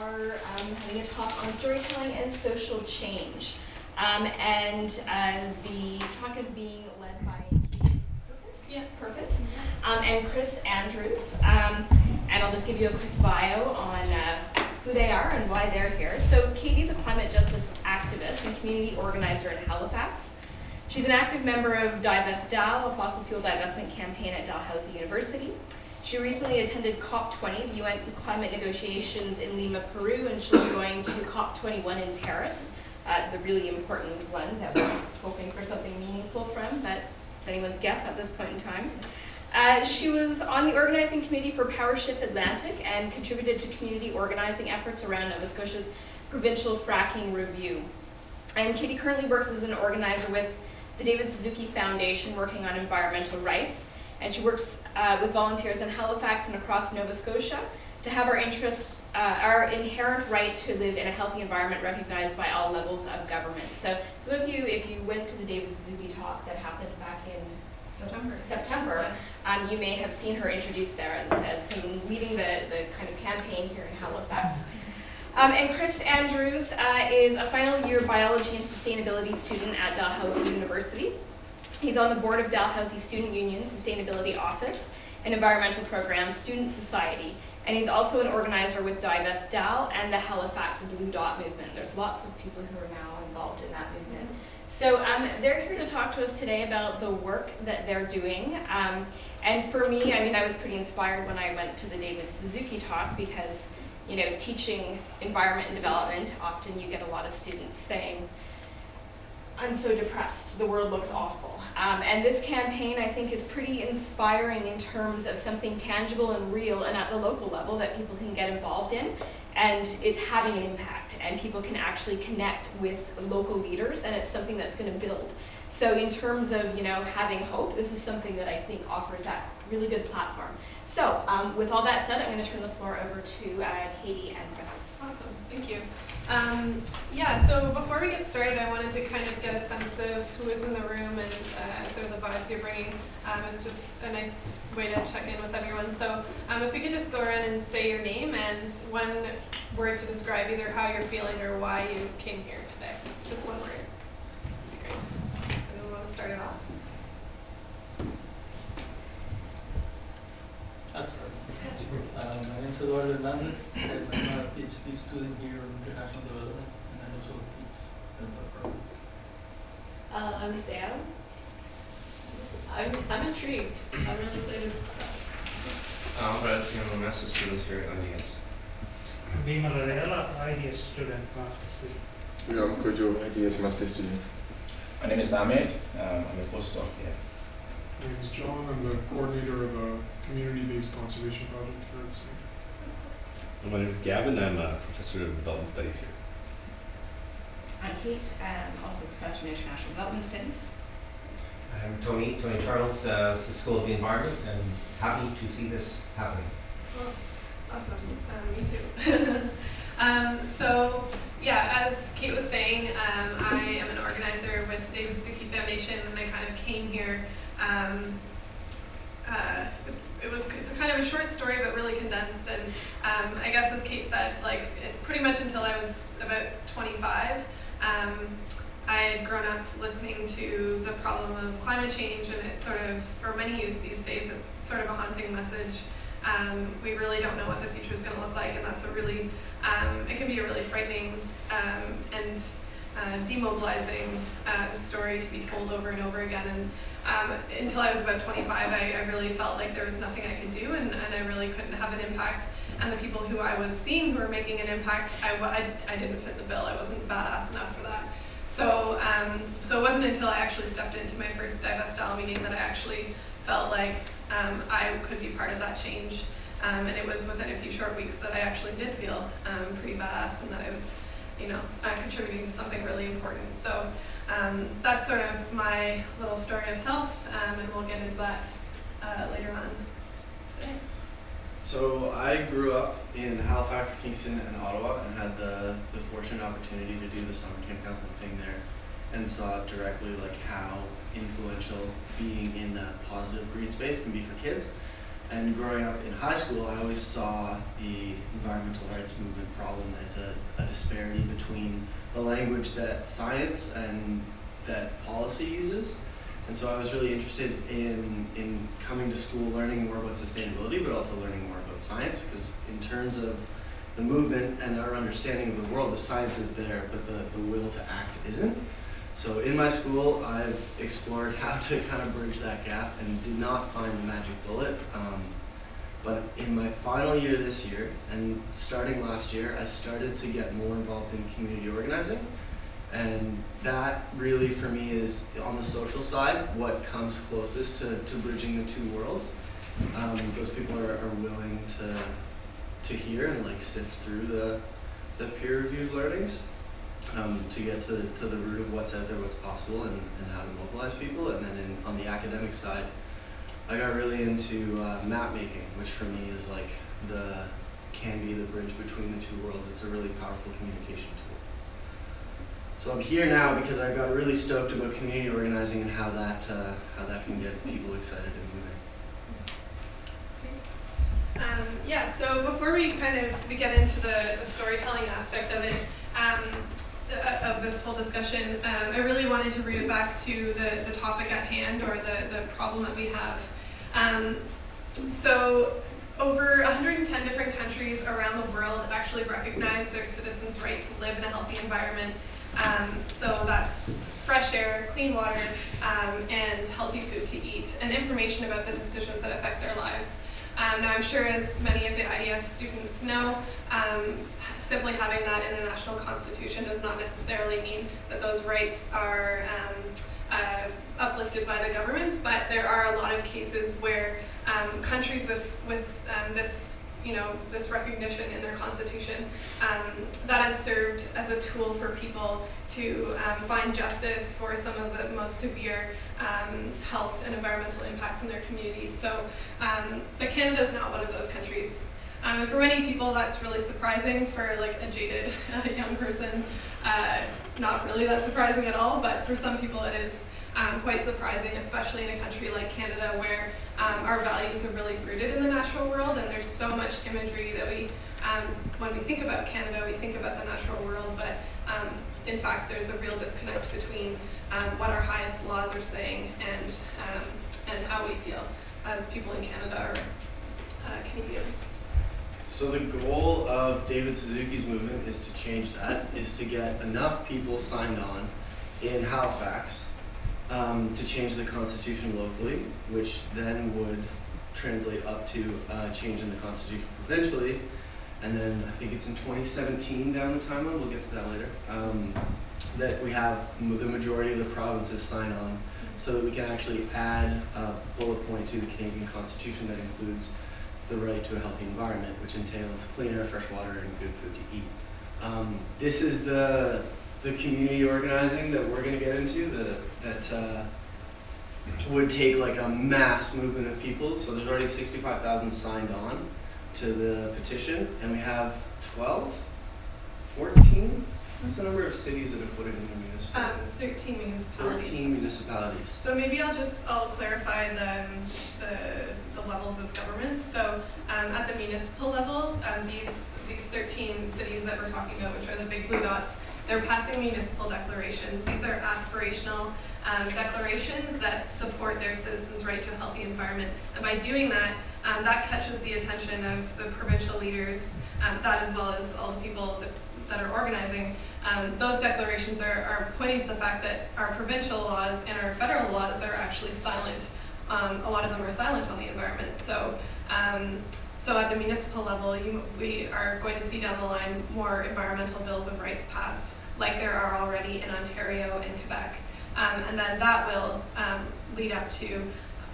are having a talk on storytelling and social change. The talk is being led by Perfect. And Chris Andrews. And I'll just give you a quick bio on who they are and why they're here. So Katie's a climate justice activist and community organizer in Halifax. She's an active member of Divest DAL, a fossil fuel divestment campaign at Dalhousie University. She recently attended COP20, the UN climate negotiations in Lima, Peru, and she'll be going to COP21 in Paris, the really important one that we're hoping for something meaningful from, but it's anyone's guess at this point in time. She was on the organizing committee for Power Shift Atlantic and contributed to community organizing efforts around Nova Scotia's provincial fracking review. And Katie currently works as an organizer with the David Suzuki Foundation working on environmental rights, and she works with volunteers in Halifax and across Nova Scotia to have our interests, our inherent right to live in a healthy environment recognized by all levels of government. So some of you, if you went to the David Suzuki talk that happened back in September, you may have seen her introduced there as leading the kind of campaign here in Halifax. And Chris Andrews is a final year biology and sustainability student at Dalhousie University. He's on the board of Dalhousie Student Union Sustainability Office and Environmental Program Student Society, and he's also an organizer with Divest DAL and the Halifax Blue Dot movement. There's lots of people who are now involved in that movement. So they're here to talk to us today about the work that they're doing. And for me, I was pretty inspired when I went to the David Suzuki talk because, teaching environment and development, often you get a lot of students saying, I'm so depressed, the world looks awful. And this campaign, I think, is pretty inspiring in terms of something tangible and real and at the local level that people can get involved in. And it's having an impact, and people can actually connect with local leaders, and it's something that's going to build. So in terms of, having hope, this is something that I think offers that really good platform. So with all that said, I'm going to turn the floor over to Katie and Chris. Awesome, thank you. So before we get started, I wanted to kind of get a sense of who is in the room and sort of the vibes you're bringing. It's just a nice way to check in with everyone. So if we could just go around and say your name and one word to describe either how you're feeling or why you came here today. Just one word. Great. Does anyone want to start it off? My name is Eduardo Hernandez. I'm a PhD student here in International Development, and I also teach the program. I'm Sam. I'm intrigued. I'm really excited. I'm a master student here at IDS. Vima Larella, IDS student, master student. I'm Kojo, IDS master student. My name is Ahmed. I'm a postdoc here. My name is John. I'm the coordinator of a community-based conservation project here at SNCC. My name is Gavin. I'm a professor of development studies here. I'm Kate, also a professor in international development studies. I'm Tony Charles, the School of the Environment, and happy to see this happening. Well, awesome. Me too. As Kate was saying, I am an organizer with the David Suzuki Foundation, and I kind of came here. It's a kind of a short story, but really condensed. And I guess, as Kate said, pretty much until I was about 25, I had grown up listening to the problem of climate change, and it's sort of, for many youth these days, it's sort of a haunting message. We really don't know what the future is going to look like, and that's a really, it can be a really frightening and demobilizing story to be told over and over again. And until I was about 25, I really felt like there was nothing I could do, and I really couldn't have an impact. And the people who I was seeing who were making an impact, I didn't fit the bill. I wasn't badass enough for that. So it wasn't until I actually stepped into my first Divest DAL meeting that I actually felt like I could be part of that change. And it was within a few short weeks that I actually did feel pretty badass, and that I was, contributing to something really important. So that's sort of my little story of self, and we'll get into that later on today. So I grew up in Halifax, Kingston, and Ottawa, and had the fortunate opportunity to do the summer camp counseling thing there, and saw directly how influential being in that positive green space can be for kids. And growing up in high school, I always saw the environmental rights movement problem as a disparity between the language that science and that policy uses. And so I was really interested in coming to school, learning more about sustainability, but also learning more about science, because in terms of the movement and our understanding of the world, the science is there, but the will to act isn't. So in my school, I've explored how to kind of bridge that gap and did not find the magic bullet. But in my final year this year, and starting last year, I started to get more involved in community organizing. And that really, for me, is on the social side, what comes closest to bridging the two worlds. Those people are willing to hear and like sift through the peer-reviewed learnings to get to the root of what's out there, what's possible, and how to mobilize people. And then on the academic side, I got really into map making, which for me is like can be the bridge between the two worlds. It's a really powerful communication tool. So I'm here now because I got really stoked about community organizing and how that can get people excited and moving. Yeah, so before we get into the storytelling aspect of it, of this whole discussion, I really wanted to root it back to the topic at hand, or the problem that we have. So over 110 different countries around the world actually recognize their citizens' right to live in a healthy environment. So that's fresh air, clean water, and healthy food to eat, and information about the decisions that affect their lives. Now I'm sure, as many of the IDS students know, simply having that in a national constitution does not necessarily mean that those rights are uplifted by the governments, but there are a lot of cases where countries with this recognition in their constitution, that has served as a tool for people to find justice for some of the most severe health and environmental impacts in their communities. So, but Canada is not one of those countries. And for many people, that's really surprising. For like a jaded young person, not really that surprising at all. But for some people, it is quite surprising, especially in a country like Canada, where our values are really rooted in the natural world, and there's so much imagery that we, when we think about Canada, we think about the natural world, but in fact, there's a real disconnect between what our highest laws are saying and how we feel as people in Canada or Canadians. So the goal of David Suzuki's movement is to change that, is to get enough people signed on in Halifax to change the constitution locally, which then would translate up to change in the constitution provincially. And then I think it's in 2017 down the timeline, we'll get to that later, that we have the majority of the provinces sign on, so that we can actually add a bullet point to the Canadian Constitution that includes the right to a healthy environment, which entails clean air, fresh water, and good food to eat. This is the community organizing that we're going to get into, that would take like a mass movement of people. So there's already 65,000 signed on to the petition, and we have 14? What's the number of cities that have put it in the municipality? 13 municipalities. 13 municipalities. So maybe I'll clarify the levels of government. So at the municipal level, these 13 cities that we're talking about, which are the big blue dots, they're passing municipal declarations. These are aspirational declarations that support their citizens' right to a healthy environment. And by doing that, that catches the attention of the provincial leaders, that as well as all the people that are organizing. Those declarations are pointing to the fact that our provincial laws and our federal laws are actually silent. A lot of them are silent on the environment. So at the municipal level, we are going to see down the line more environmental bills of rights passed, like there are already in Ontario and Quebec. And then that will lead up to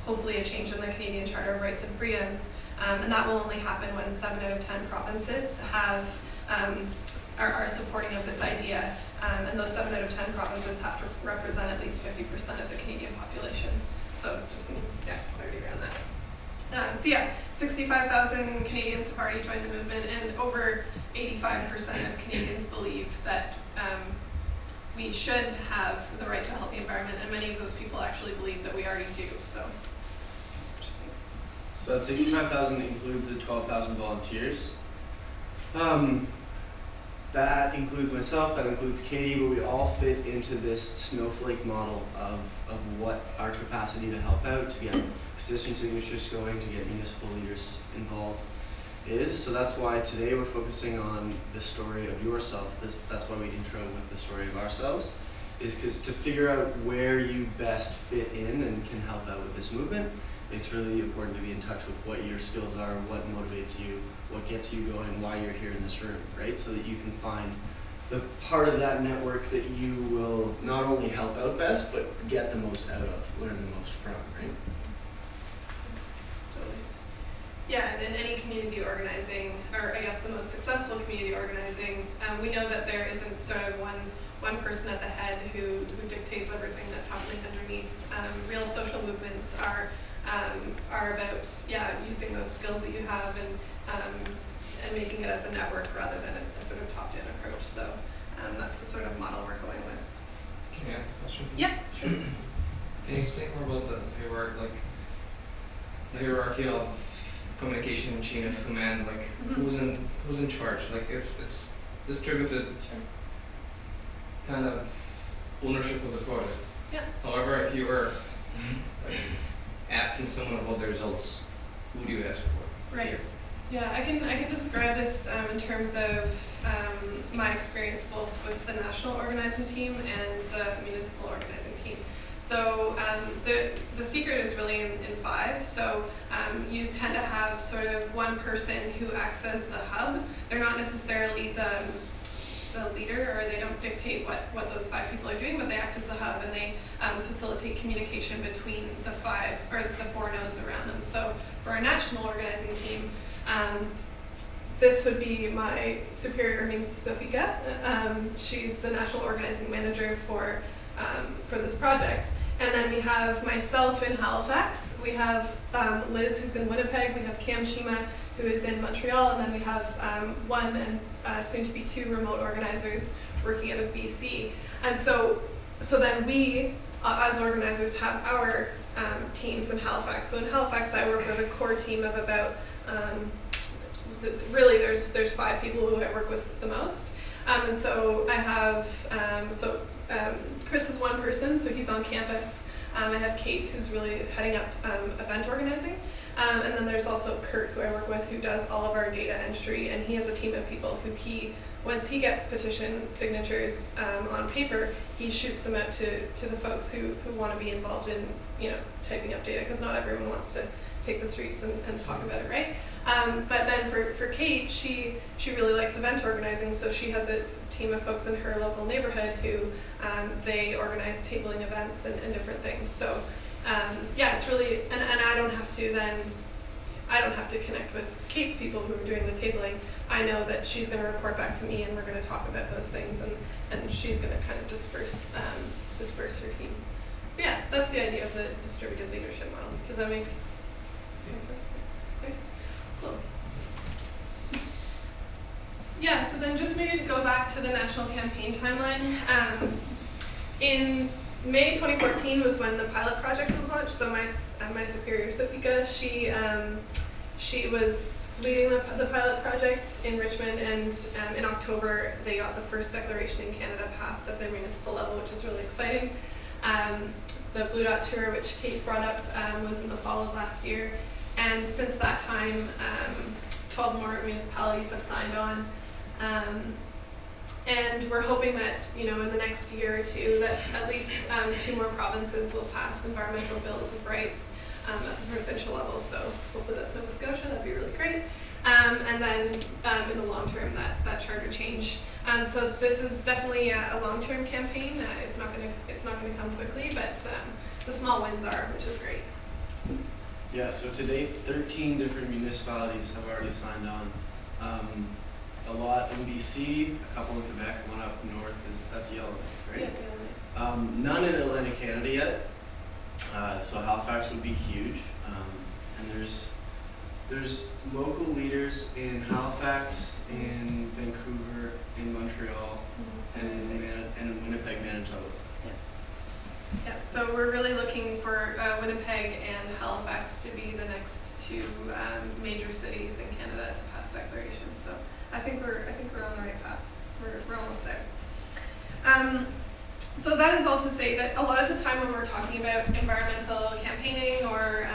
hopefully a change in the Canadian Charter of Rights and Freedoms. And that will only happen when 7 out of 10 provinces have are supporting of this idea. And those 7 out of 10 provinces have to represent at least 50% of the Canadian population. So just some clarity around that. 65,000 Canadians have already joined the movement, and over 85% of Canadians believe that we should have the right to a healthy environment, and many of those people actually believe that we already do. So, interesting. So that 65,000 includes the 12,000 volunteers. That includes myself, that includes Katie, but we all fit into this snowflake model of what our capacity to help out, to get petition signatures going, to get municipal leaders involved is. So that's why today we're focusing on the story of yourself. That's why we intro with the story of ourselves, is because to figure out where you best fit in and can help out with this movement, it's really important to be in touch with what your skills are, what motivates you, what gets you going, why you're here in this room, right? So that you can find the part of that network that you will not only help out best, but get the most out of, learn the most from, right? Totally. Yeah, and in any community organizing, or I guess the most successful community organizing, we know that there isn't sort of one person at the head who dictates everything that's happening underneath. Real social movements are about using those skills that you have and making it as a network rather than a sort of top-down approach. So that's the sort of model we're going with. Can I ask a question? Yeah, sure. Can you explain more about the hierarchy of communication, chain of command, like who's in charge? Like it's distributed kind of ownership of the project. Yeah. However, if you were like, asking someone about the results, who do you ask for? Right. Yeah, I can describe this in terms of my experience both with the national organizing team and the municipal organizing team. So the secret is really in five. So you tend to have sort of one person who acts as the hub. They're not necessarily the leader, or they don't dictate what those five people are doing, but they act as the hub and they facilitate communication between the four nodes around them. So for our national organizing team, this would be my superior named Sofika. She's the national organizing manager for this project. And then we have myself in Halifax. We have Liz, who's in Winnipeg. We have Cam Shima, who is in Montreal. And then we have one and soon to be two remote organizers working out of BC. And so then we, as organizers, have our teams in Halifax. So in Halifax, I work with a core team of about, really there's five people who I work with the most. And so I have, Chris is one person, so he's on campus. I have Kate, who's really heading up event organizing. And then there's also Kurt, who I work with, who does all of our data entry, and he has a team of people who once he gets petition signatures on paper, he shoots them out to the folks who want to be involved in, typing up data, because not everyone wants to take the streets and talk about it, right? But then for Kate, she really likes event organizing, so she has a team of folks in her local neighborhood who they organize tabling events and different things. So it's really, and I don't have to connect with Kate's people who are doing the tabling. I know that she's going to report back to me, and we're going to talk about those things, and she's going to kind of disperse her team. So yeah, that's the idea of the distributed leadership model. Does that make sense? Okay, cool. Yeah, so then just maybe to go back to the national campaign timeline. In May 2014 was when the pilot project was launched. So my superior, Sofika, she was leading the pilot project in Richmond, and in October they got the first declaration in Canada passed at the municipal level, which is really exciting. The Blue Dot Tour, which Kate brought up, was in the fall of last year, and since that time 12 more municipalities have signed on. And we're hoping that, in the next year or two, that at least 2 more provinces will pass environmental bills of rights at the provincial level. So hopefully that's Nova Scotia. That'd be really great. And then in the long term, that charter change. So this is definitely a long-term campaign. It's not going to come quickly, but the small wins are, which is great. Yeah. So to date, 13 different municipalities have already signed on. A lot in BC, a couple in Quebec, one up north that's Yellowknife, right? Yeah. None in Atlantic Canada yet. So Halifax would be huge. And there's local leaders in Halifax, in Vancouver, in Montreal, and in Winnipeg, Manitoba. Yeah, so we're really looking for Winnipeg and Halifax to be the next to major cities in Canada to pass declarations. So I think we're on the right path. We're almost there. So that is all to say that a lot of the time when we're talking about environmental campaigning or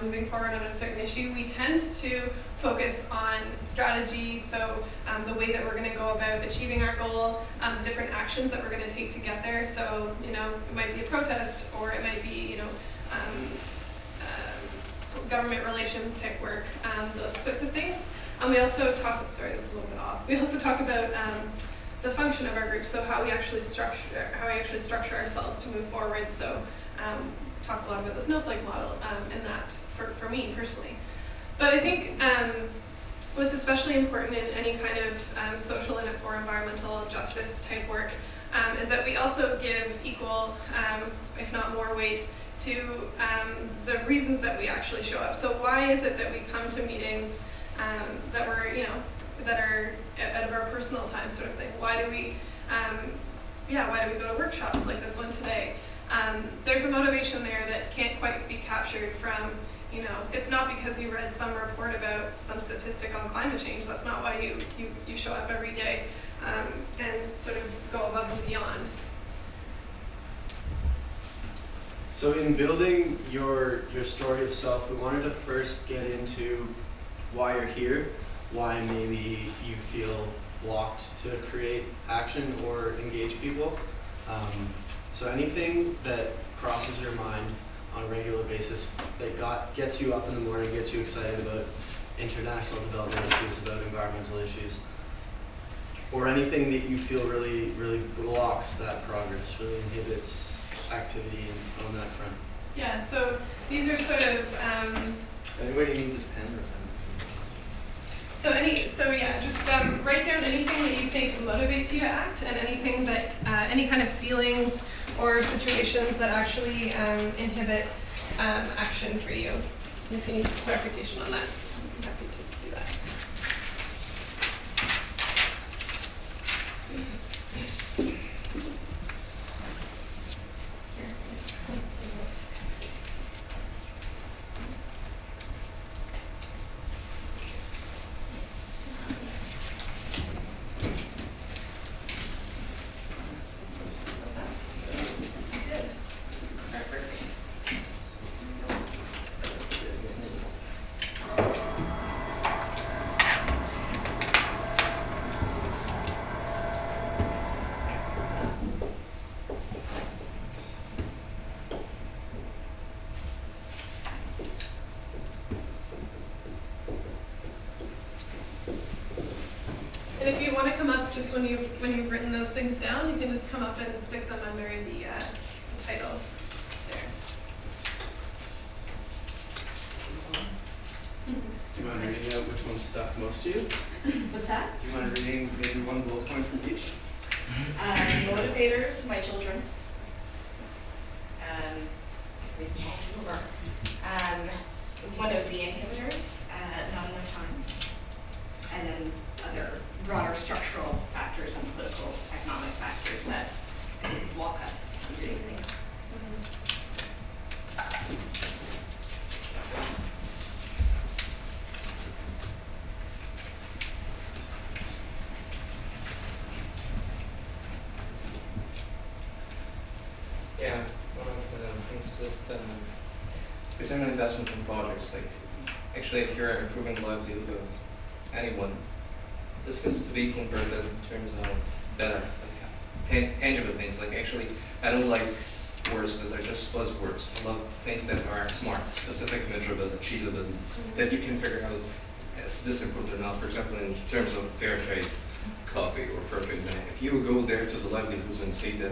moving forward on a certain issue, we tend to focus on strategy, so the way that we're going to go about achieving our goal, the different actions that we're going to take to get there. So it might be a protest, or it might be government relations type work, those sorts of things. And we also talk. Sorry, this is a little bit off. We also talk about the function of our group, so how we actually structure ourselves to move forward. So talk a lot about the snowflake model and that for me personally. But I think what's especially important in any kind of social or environmental justice type work is that we also give equal, if not more weight to the reasons that we actually show up. So why is it that we come to meetings that we're, that are out of our personal time sort of thing? Why do we go to workshops like this one today? There's a motivation there that can't quite be captured from, it's not because you read some report about some statistic on climate change. That's not why you show up every day and sort of go above and beyond. So in building your story of self, we wanted to first get into why you're here, why maybe you feel blocked to create action or engage people. So anything that crosses your mind on a regular basis that gets you up in the morning, gets you excited about international development issues, about environmental issues, or anything that you feel really, really blocks that progress, really inhibits activity on that front. Yeah, so these are sort of... Anybody needs a pen or pencil? Just write down anything that you think motivates you to act, and anything that, any kind of feelings or situations that actually inhibit action for you. And if you need clarification on that, I'm happy to do that. And if you want to come up just when you've written those things down, you can just come up and stick them under the title there. Do you mind reading out which one stuck most to you? What's that? Do you mind reading maybe one bullet point from each? Motivators, my children. One of the inhibitors, not enough time. And then other broader structural factors and political, economic factors that block us from doing things. Yeah, one of the things is return on investment in projects. Like, actually, if you're improving the livelihood of anyone, this is to be converted in terms of better, like tangible things. Like, actually, I don't like words that are just buzzwords. I love things that are smart, specific, measurable, achievable, that you can figure out is this important or not. For example, in terms of fair trade coffee or fair trade money, if you go there to the livelihoods and see that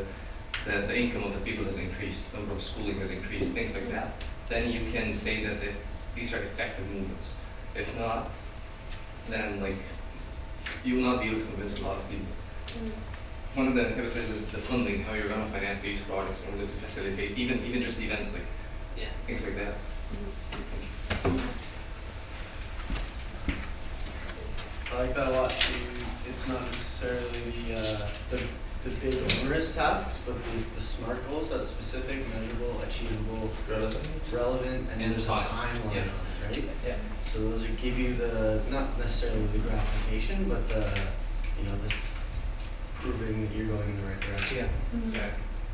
the income of the people has increased, number of schooling has increased, things like that, then you can say that these are effective movements. If not, then like you will not be able to convince a lot of people. One of the inhibitors is the funding, how you're going to finance these projects in order to facilitate even just events like things like that. I like that a lot too. It's not necessarily the big onerous tasks, but the SMART goals, that's specific, measurable, achievable, relevant, and there's a timeline on it. right? Yeah. So those are give you the, not necessarily the gratification, but the, the proving that you're going in the right direction. Yeah. Yeah.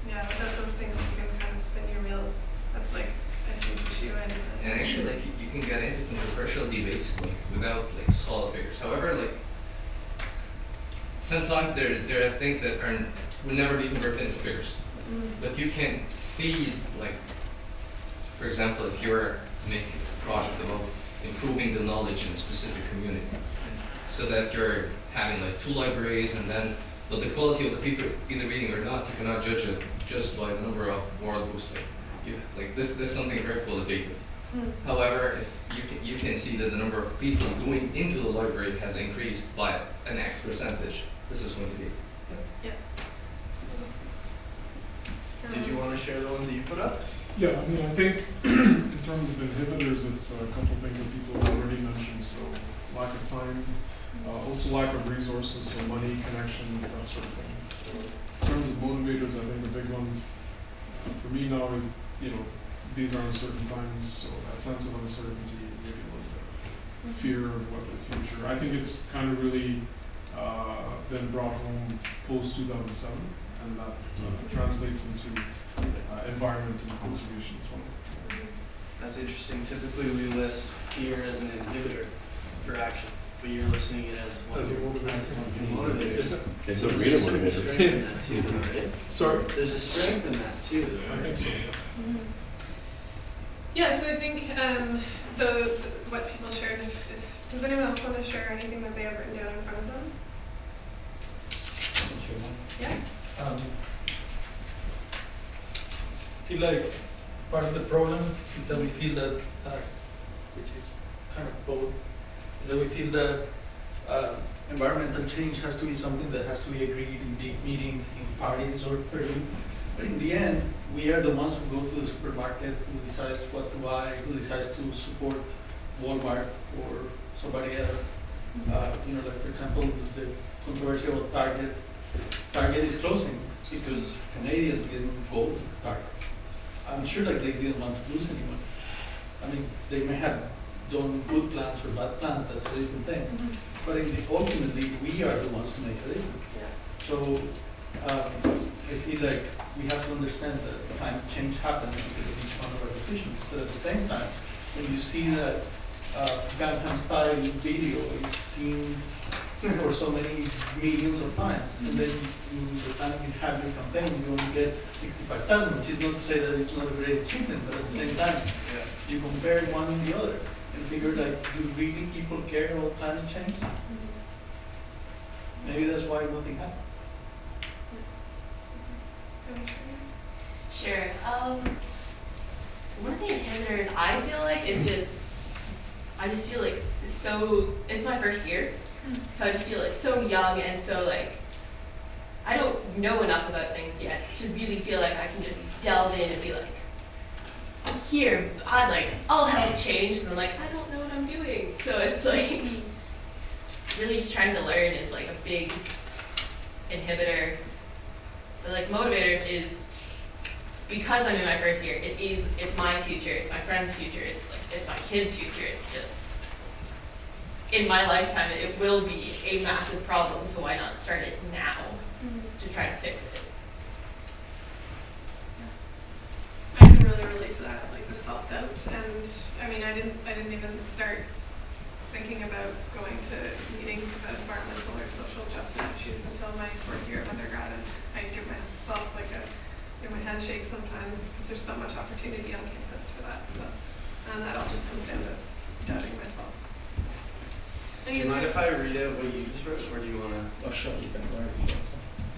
Yeah, without those things, you can kind of spin your wheels. That's like a huge issue. And actually, like, you can get into controversial debates like without like solid figures. However, like sometimes there are things that will never be converted into figures, but you can see, like, for example, if you're making a project about improving the knowledge in a specific community, so that you're having like 2 libraries, and then but the quality of the people either reading or not, you cannot judge it just by the number of word books. Like this is something very qualitative. However, if you can see that the number of people going into the library has increased by an X percentage, this is going to be. Yeah. Did you want to share the ones that you put up? Yeah, I mean, I think in terms of inhibitors, it's a couple things that people have already mentioned. So lack of time, also lack of resources, so money, connections, that sort of thing. In terms of motivators, I think the big one for me now is, these are uncertain times, so that sense of uncertainty, maybe a little bit of fear of what the future. I think it's kind of really been brought home post 2007, and that translates into environment and conservation as well. That's interesting. Typically, we list fear as an inhibitor for action, but you're listing it as one As a of your motivator. motivators. Okay, so There's read a a certain motivator. strength in that too, though, right? Sorry? There's a strength in that too, though, I right? think so. Yeah, so I think what people shared, does anyone else want to share anything that they have written down in front of them? Yeah. I feel like part of the problem is that we feel that, which is kind of both, is that we feel that environmental change has to be something that has to be agreed in big meetings, in parties or Peru. But in the end, we are the ones who go to the supermarket, who decides what to buy, who decides to support Walmart or somebody else. Like for example, the controversy about Target. Target is closing because Canadians didn't go to Target. I'm sure like they didn't want to lose anyone. I mean, they may have done good plans or bad plans, that's a different thing. But ultimately, we are the ones who make a difference. So I feel like we have to understand that climate change happens because of each one of our decisions. But at the same time, when you see that Gangnam Style video is seen for so many millions of times, and then the time you have your campaign, you only get 65,000, which is not to say that it's not a great achievement, but at the same time, you compare one and the other, and figure like, do really people care about climate change? Maybe that's why nothing happened. Sure. One of the inhibitors I feel like is I just feel like it's my first year, so I just feel like so young and so like, I don't know enough about things yet to really feel like I can just delve in and be like, here, I'll help change, because I'm like, I don't know what I'm doing. So it's like, really just trying to learn is like a big inhibitor. But like motivators is, because I'm in my first year, it's my future, it's my friend's future, it's my kid's future, it's just, in my lifetime, it will be a massive problem, so why not start it now to try to fix it? I can really relate to that, like the self-doubt, and I mean, I didn't even start thinking about going to meetings about environmental or social justice issues until my 4th year of undergrad, and I give myself my handshake sometimes because there's so much opportunity on campus for that. So, and that all just comes down to doubting myself. Do you mind if I read out what you just wrote, or do you want to? Oh, sure, you can write it.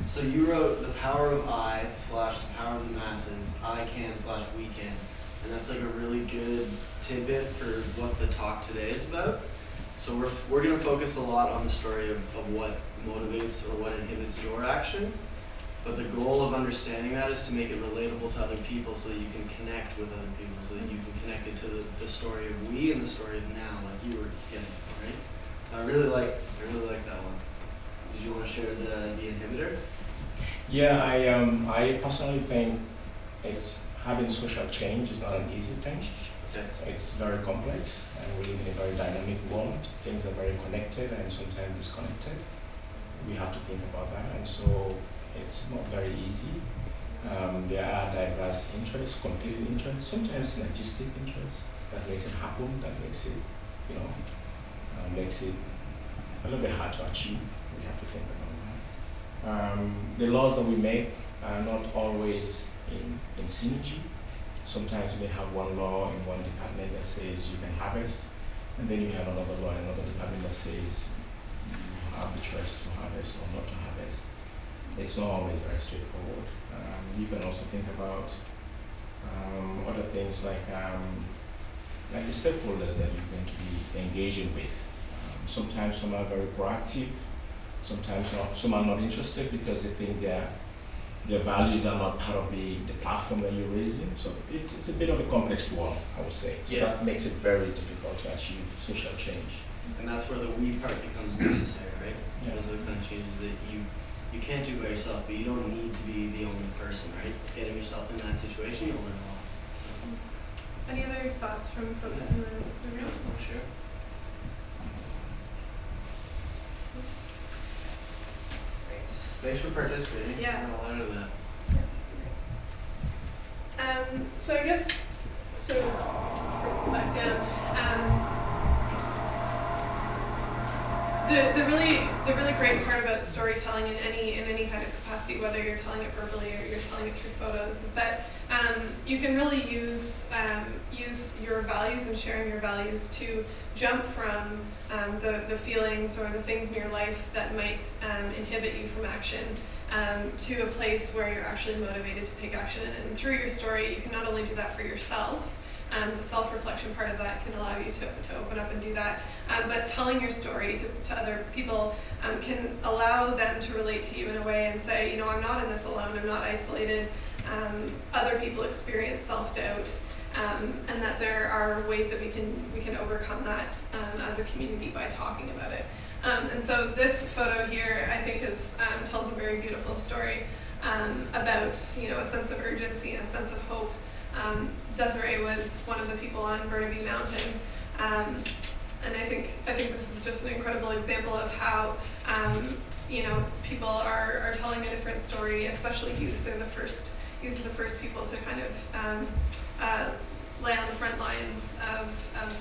So you wrote the power of I / the power of the masses, I can / we can. And that's like a really good tidbit for what the talk today is about. So we're going to focus a lot on the story of what motivates or what inhibits your action. But the goal of understanding that is to make it relatable to other people so that you can connect with other people, so that you can connect it to the story of we and the story of now, like you were getting, right? I really like that one. Did you want to share the inhibitor? Yeah, I personally think it's having social change is not an easy thing. Okay. It's very complex, and we live in a very dynamic world. Things are very connected and sometimes disconnected. We have to think about that, and so it's not very easy. There are diverse interests, competing interests, sometimes synergistic interests that makes it happen, that makes it, makes it a little bit hard to achieve. We have to think about that. The laws that we make are not always in synergy. Sometimes you may have one law in one department that says you can harvest, and then you have another law in another department that says you have the choice to harvest or not to harvest. It's not always very straightforward. You can also think about other things like the stakeholders that you're going to be engaging with. Sometimes some are very proactive, sometimes some are not interested because they think their values are not part of the platform that you're raising. So it's a bit of a complex one, I would say. So that makes it very difficult to achieve social change. And that's where the we part becomes necessary, right? Yeah. Those are the kind of changes that you can't do by yourself, but you don't need to be the only person, right? Getting yourself in that situation, you'll learn a lot. So. Any other thoughts from folks in the room? Sure. Thanks for participating. Yeah. I'll honor that. So I guess, so throw this back down. The really great part about storytelling in any kind of capacity, whether you're telling it verbally or you're telling it through photos, is that you can really use your values and sharing your values to jump from the feelings or the things in your life that might inhibit you from action to a place where you're actually motivated to take action. And through your story, you can not only do that for yourself, the self-reflection part of that can allow you to open up and do that, but telling your story to other people can allow them to relate to you in a way and say, I'm not in this alone, I'm not isolated. Other people experience self-doubt, and that there are ways that we can overcome that as a community by talking about it. And so this photo here, I think, tells a very beautiful story about a sense of urgency and a sense of hope. Desiree was one of the people on Burnaby Mountain, and I think this is just an incredible example of how people are telling a different story, especially youth. They're the first people to kind of lay on the front lines of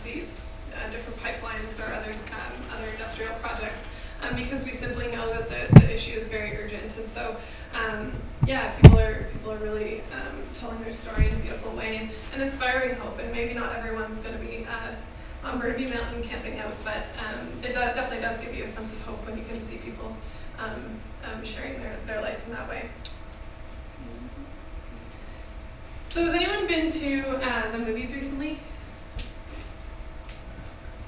these different pipelines or other industrial projects, because we simply know that the issue is very urgent. And so people are really telling their story in a beautiful way and inspiring hope. And maybe not everyone's going to be on Burnaby Mountain camping out, but it definitely does give you a sense of hope when you can see people sharing their life in that way. So has anyone been to the movies recently?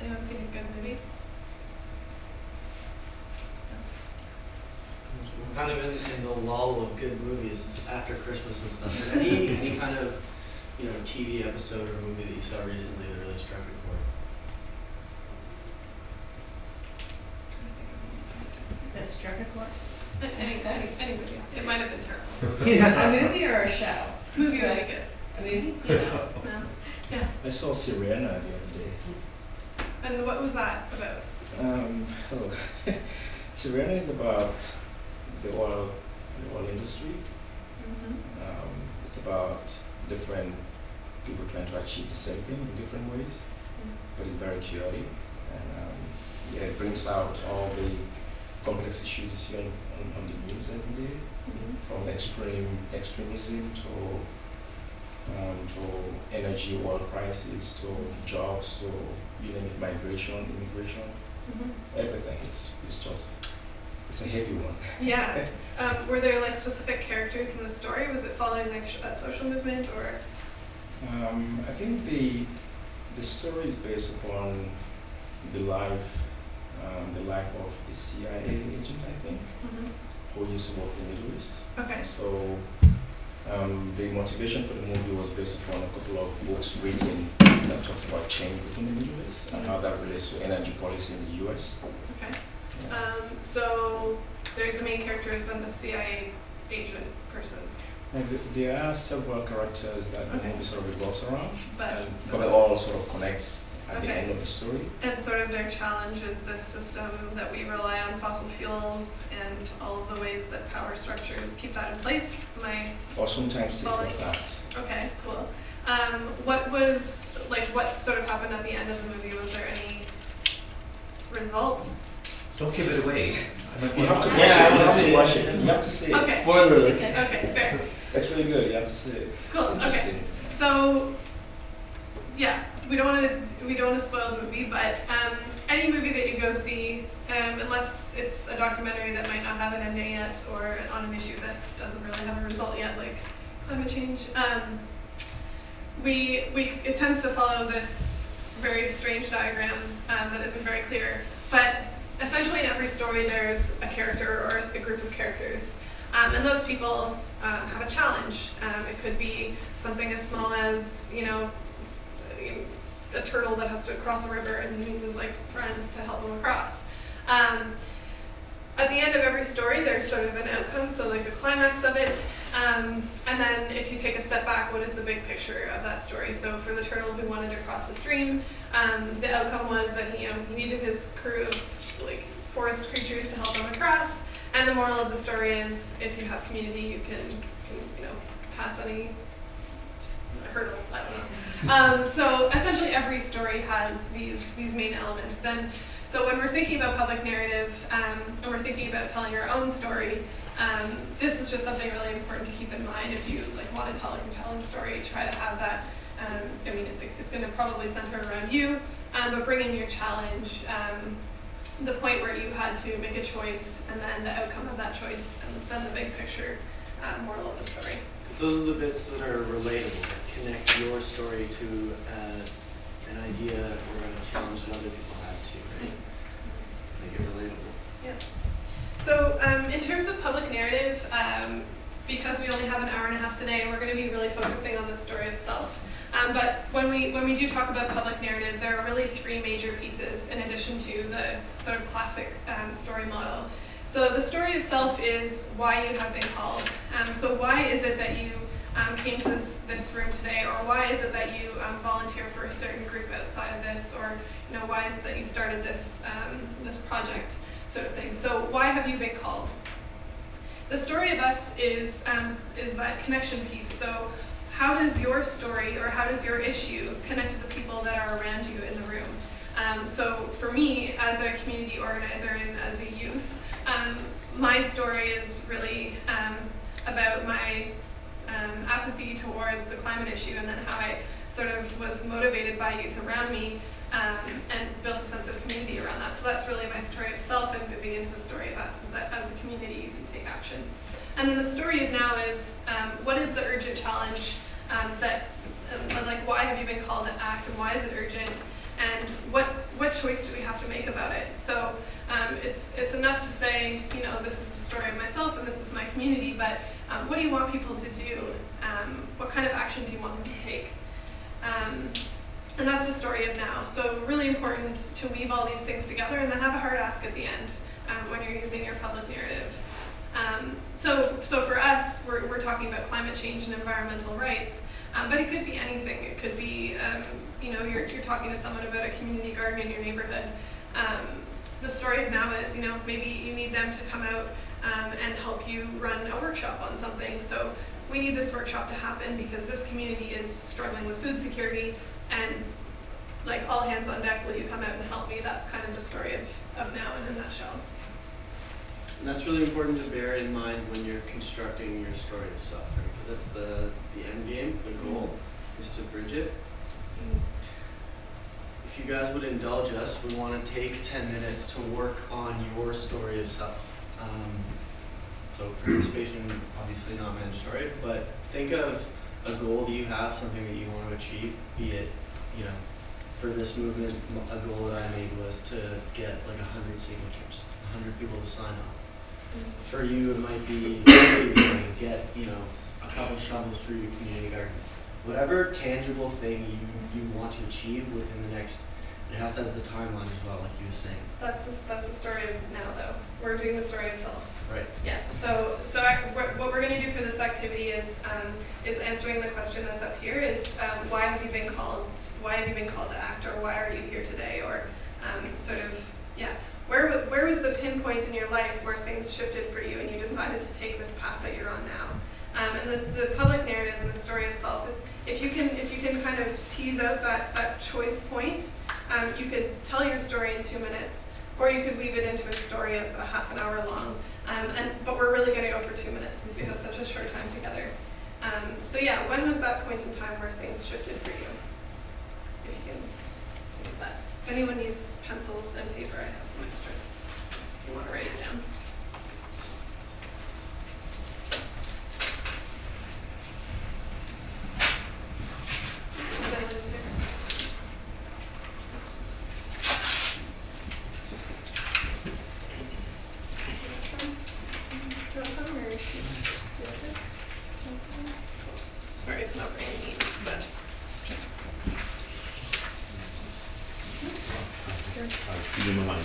Anyone seen a good movie? Kind of in the lull of good movies after Christmas and stuff. Any kind of TV episode or movie that you saw recently that really struck a chord? That struck a chord? Any movie. It might have been terrible. A movie or a show? Movie would be good. A movie? No. Yeah. I saw Sirena the other day. And what was that about? Sirena is about the oil industry. Mm-hmm. It's about different people trying to achieve the same thing in different ways, but it's very chaotic, and it brings out all the complex issues you see on the news every day, from extremism to energy, oil prices, to jobs, to migration, immigration, everything. It's a heavy one. Yeah. Were there like specific characters in the story? Was it following like a social movement or? I think the story is based upon the life of a CIA agent, I think, who used to work in the Middle East. Okay. So the motivation for the movie was based upon a couple of books written that talks about change within the Middle East and how that relates to energy policy in the U.S. Okay. Yeah. So the main character is then the CIA agent person. And there are several characters that the Okay. movie sort of revolves around, But but it all sort of connects at the Okay. end of the story. and sort of their challenge is this system that we rely on fossil fuels and all of the ways that power structures keep that in place. Am I Or sometimes things Following. like that. okay? Cool. What sort of happened at the end of the movie? Was there any result? Don't give it away. You have to watch Yeah, it. You I have will to see watch it. it. You have to see it. Okay. Spoiler alert. Okay, fair. It's really good. You have to see it. Cool. Okay. Interesting. So, yeah, we don't want to spoil the movie, but any movie that you go see, unless it's a documentary that might not have an ending yet, or on an issue that doesn't really have a result yet, like climate change, it tends to follow this very strange diagram that isn't very clear. But essentially, in every story, there's a character or a group of characters. And those people have a challenge. It could be something as small as, a turtle that has to cross a river and he needs his friends to help him across. At the end of every story, there's sort of an outcome, so the climax of it. And then if you take a step back, what is the big picture of that story? So for the turtle who wanted to cross the stream, the outcome was that he needed his crew of forest creatures to help him across. And the moral of the story is, if you have community, you can pass any hurdle. I don't know. So essentially, every story has these main elements. And so when we're thinking about public narrative and we're thinking about telling our own story, this is just something really important to keep in mind. If you want to tell a compelling story, try to have that. It's going to probably center around you, but bring in your challenge. The point where you had to make a choice, and then the outcome of that choice, and then the big picture moral of the story. Because those are the bits that are relatable, that connect your story to an idea or a challenge that other people have too, right? Make it relatable. Yeah. So in terms of public narrative, because we only have an hour and a half today, we're going to be really focusing on the story of self. But when we do talk about public narrative, there are really three major pieces in addition to the sort of classic story model. So the story of self is why you have been called. So why is it that you came to this room today, or why is it that you volunteer for a certain group outside of this, or why is it that you started this this project, sort of thing. So why have you been called? The story of us is that connection piece. So how does your story or how does your issue connect to the people that are around you in the room? So for me, as a community organizer and as a youth, my story is really about my apathy towards the climate issue, and then how I sort of was motivated by youth around me and built a sense of community around that. So that's really my story of self, and moving into the story of us is that as a community you can take action. And then the story of now is what is the urgent challenge why have you been called to act, and why is it urgent, and what choice do we have to make about it? So it's enough to say, this is the story of myself and this is my community, but what do you want people to do? What kind of action do you want them to take? And that's the story of now. So really important to weave all these things together and then have a hard ask at the end when you're using your public narrative. So for us, we're talking about climate change and environmental rights, but it could be anything. It could be, you're talking to someone about a community garden in your neighborhood. The story of now is, maybe you need them to come out and help you run a workshop on something. So we need this workshop to happen because this community is struggling with food security, and all hands on deck, will you come out and help me? That's kind of the story of now in a nutshell. And that's really important to bear in mind when you're constructing your story of self, right? Because that's the end game, the goal is to bridge it. If you guys would indulge us, we want to take 10 minutes to work on your story of self. So participation, obviously not mandatory, but think of a goal that you have, something that you want to achieve, be it, for this movement, a goal that I made was to get 100 signatures, 100 people to sign up. For you, it might be get, a couple shovels for your community garden. Whatever tangible thing you want to achieve within the next, it has to have the timeline as well, like you were saying. That's the story of now, though. We're doing the story of self. Right. Yeah. So what we're we're going to do for this activity is answering the question that's up here, is why have you been called to act, or why are you here today, or sort of, yeah, where was the pinpoint in your life where things shifted for you and you decided to take this path that you're on now? And the public narrative and the story itself is, if you can kind of tease out that choice point, you could tell your story in 2 minutes, or you could weave it into a story of a half an hour long. But we're really going to go for 2 minutes since we have such a short time together. So yeah, when was that point in time where things shifted for you? If you can think of that. If anyone needs pencils and paper, I have some extra. If you want to write it down. Sorry, it's not very neat, but. Keep in mind.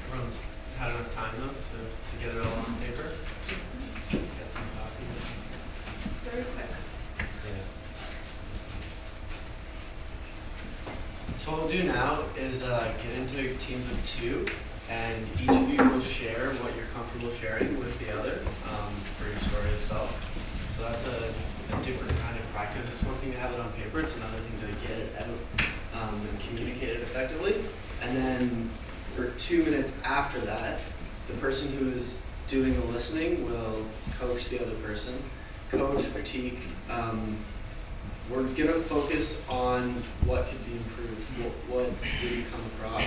Everyone's had enough time though to get it all on paper. Get some coffee. It's very quick. So what we'll do now is get into teams of 2, and each of you will share what you're comfortable sharing with the other for your story itself. So that's a different kind of practice. It's one thing to have it on paper, it's another thing to get it out and communicate it effectively. And then for 2 minutes after that, the person who is doing the listening will coach the other person, coach, critique. We're going to focus on what could be improved, what didn't come across,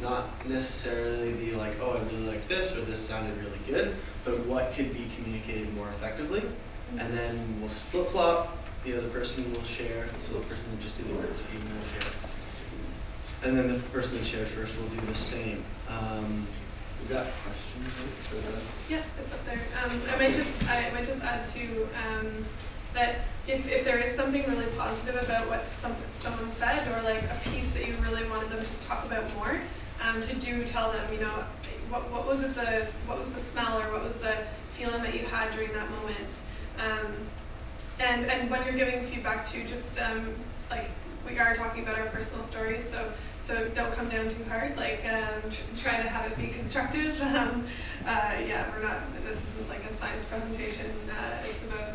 not necessarily be like, oh, I really like this, or this sounded really good, but what could be communicated more effectively. And then we'll flip-flop, the other person will share, so the person that just did the work team will share. And then the person that shared first will do the same. We've got questions for the... Yeah, it's up there. I might just add to that if there is something really positive about what someone said, or like a piece that you really wanted them to talk about more, to do tell them, you know, what was the smell, or what was the feeling that you had during that moment. And when you're giving feedback too, just like we are talking about our personal stories, so don't come down too hard. Like try to have it be constructive. Yeah, we're not. This isn't like a science presentation. It's about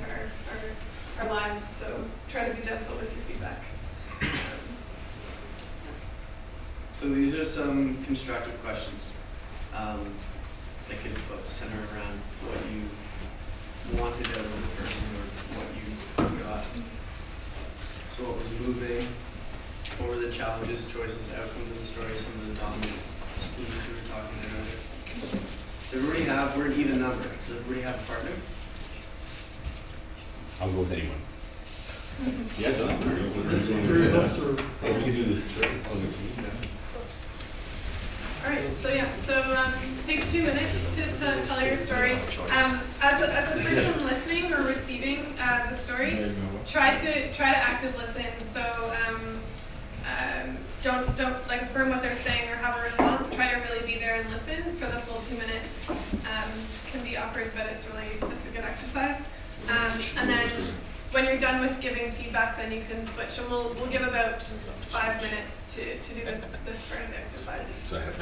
our lives. So try to be gentle with your feedback. So these are some constructive questions that could center around what you wanted out of the person, or what you got. So what was moving? What were the challenges, choices, outcomes of the story? Some of the dominant schemes we were talking about earlier. Does everybody have? We're an even number. Does everybody have a partner? I'll go with anyone. Yeah, John. Three of us, or We can do this. All right, so yeah, so take 2 minutes to tell your story. As a person listening or receiving the story, try to active listen. So don't like affirm what they're saying or have a response. Try to really be there and listen for the full 2 minutes. Can be awkward, but it's a good exercise. And then when you're done with giving feedback, then you can switch, and we'll give about 5 minutes to do this part of the exercise. So I have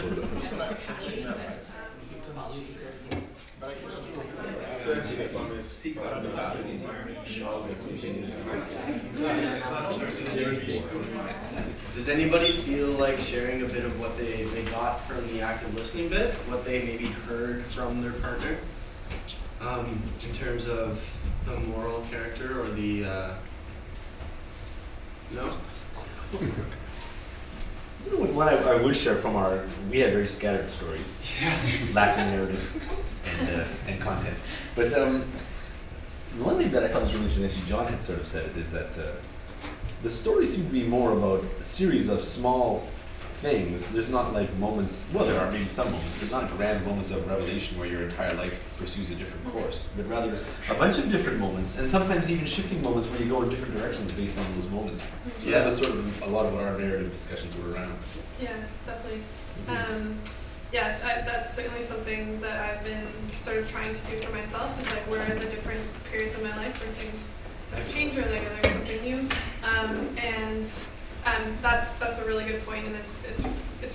Does anybody feel like sharing a bit of what they got from the active listening bit, what they maybe heard from their partner, in terms of the moral character or the, no? You know what I would share from we had very scattered stories, lacking narrative and content. But the one thing that I thought was really interesting, actually John had sort of said it, is that the stories seem to be more about a series of small things. There's not like moments, well there are maybe some moments, but not grand moments of revelation where your entire life pursues a different course, but rather a bunch of different moments, and sometimes even shifting moments where you go in different directions based on those moments. So that was sort of a lot of what our narrative discussions were around. Yeah, definitely. yes, that's certainly something that I've been sort of trying to do for myself, is like where are the different periods of my life where things sort of change or like there's something new. That's a really good point, and it's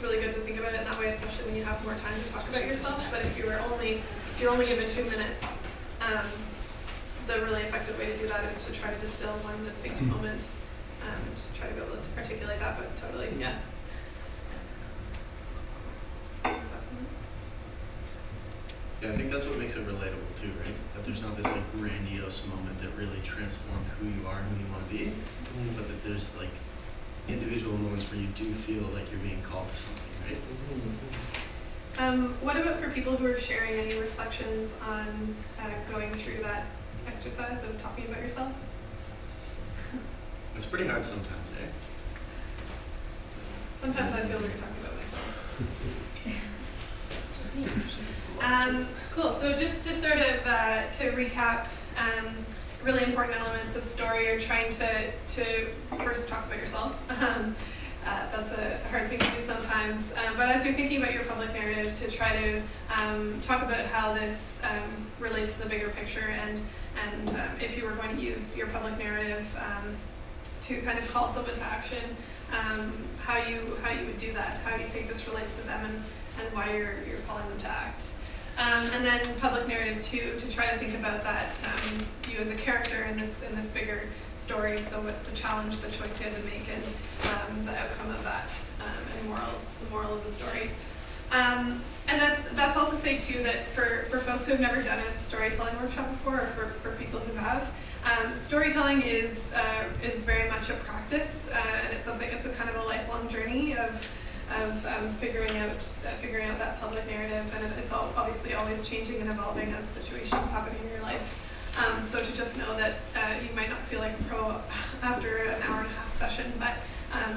really good to think about it in that way, especially when you have more time to talk about yourself. But if you're only given 2 minutes, the really effective way to do that is to try to distill one distinct moment, to try to be able to articulate that. But totally, yeah. Yeah, I think that's what makes it relatable too, right? That there's not this like grandiose moment that really transformed who you are and who you want to be, but that there's like individual moments where you do feel like you're being called to something, right? What about for people who are sharing any reflections on going through that exercise of talking about yourself? It's pretty hard sometimes, eh? Sometimes I feel like you're talking about myself. Cool. So just to sort of to recap, really important elements of story are trying to first talk about yourself. That's a hard thing to do sometimes. But as you're thinking about your public narrative, to try to talk about how this relates to the bigger picture, and if you were going to use your public narrative to kind of call someone to action, how you would do that, how you think this relates to them, and why you're calling them to act. And then public narrative 2, to try to think about that, you as a character in this bigger story. So what's the challenge, the choice you had to make, and the outcome of that, and the moral of the story. And that's all to say too that for folks who have never done a storytelling workshop before, or for people who have, storytelling is very much a practice, and it's a kind of a lifelong journey of figuring out that public narrative, and it's obviously always changing and evolving as situations happen in your life. So to just know that you might not feel like a pro after an hour and a half session, but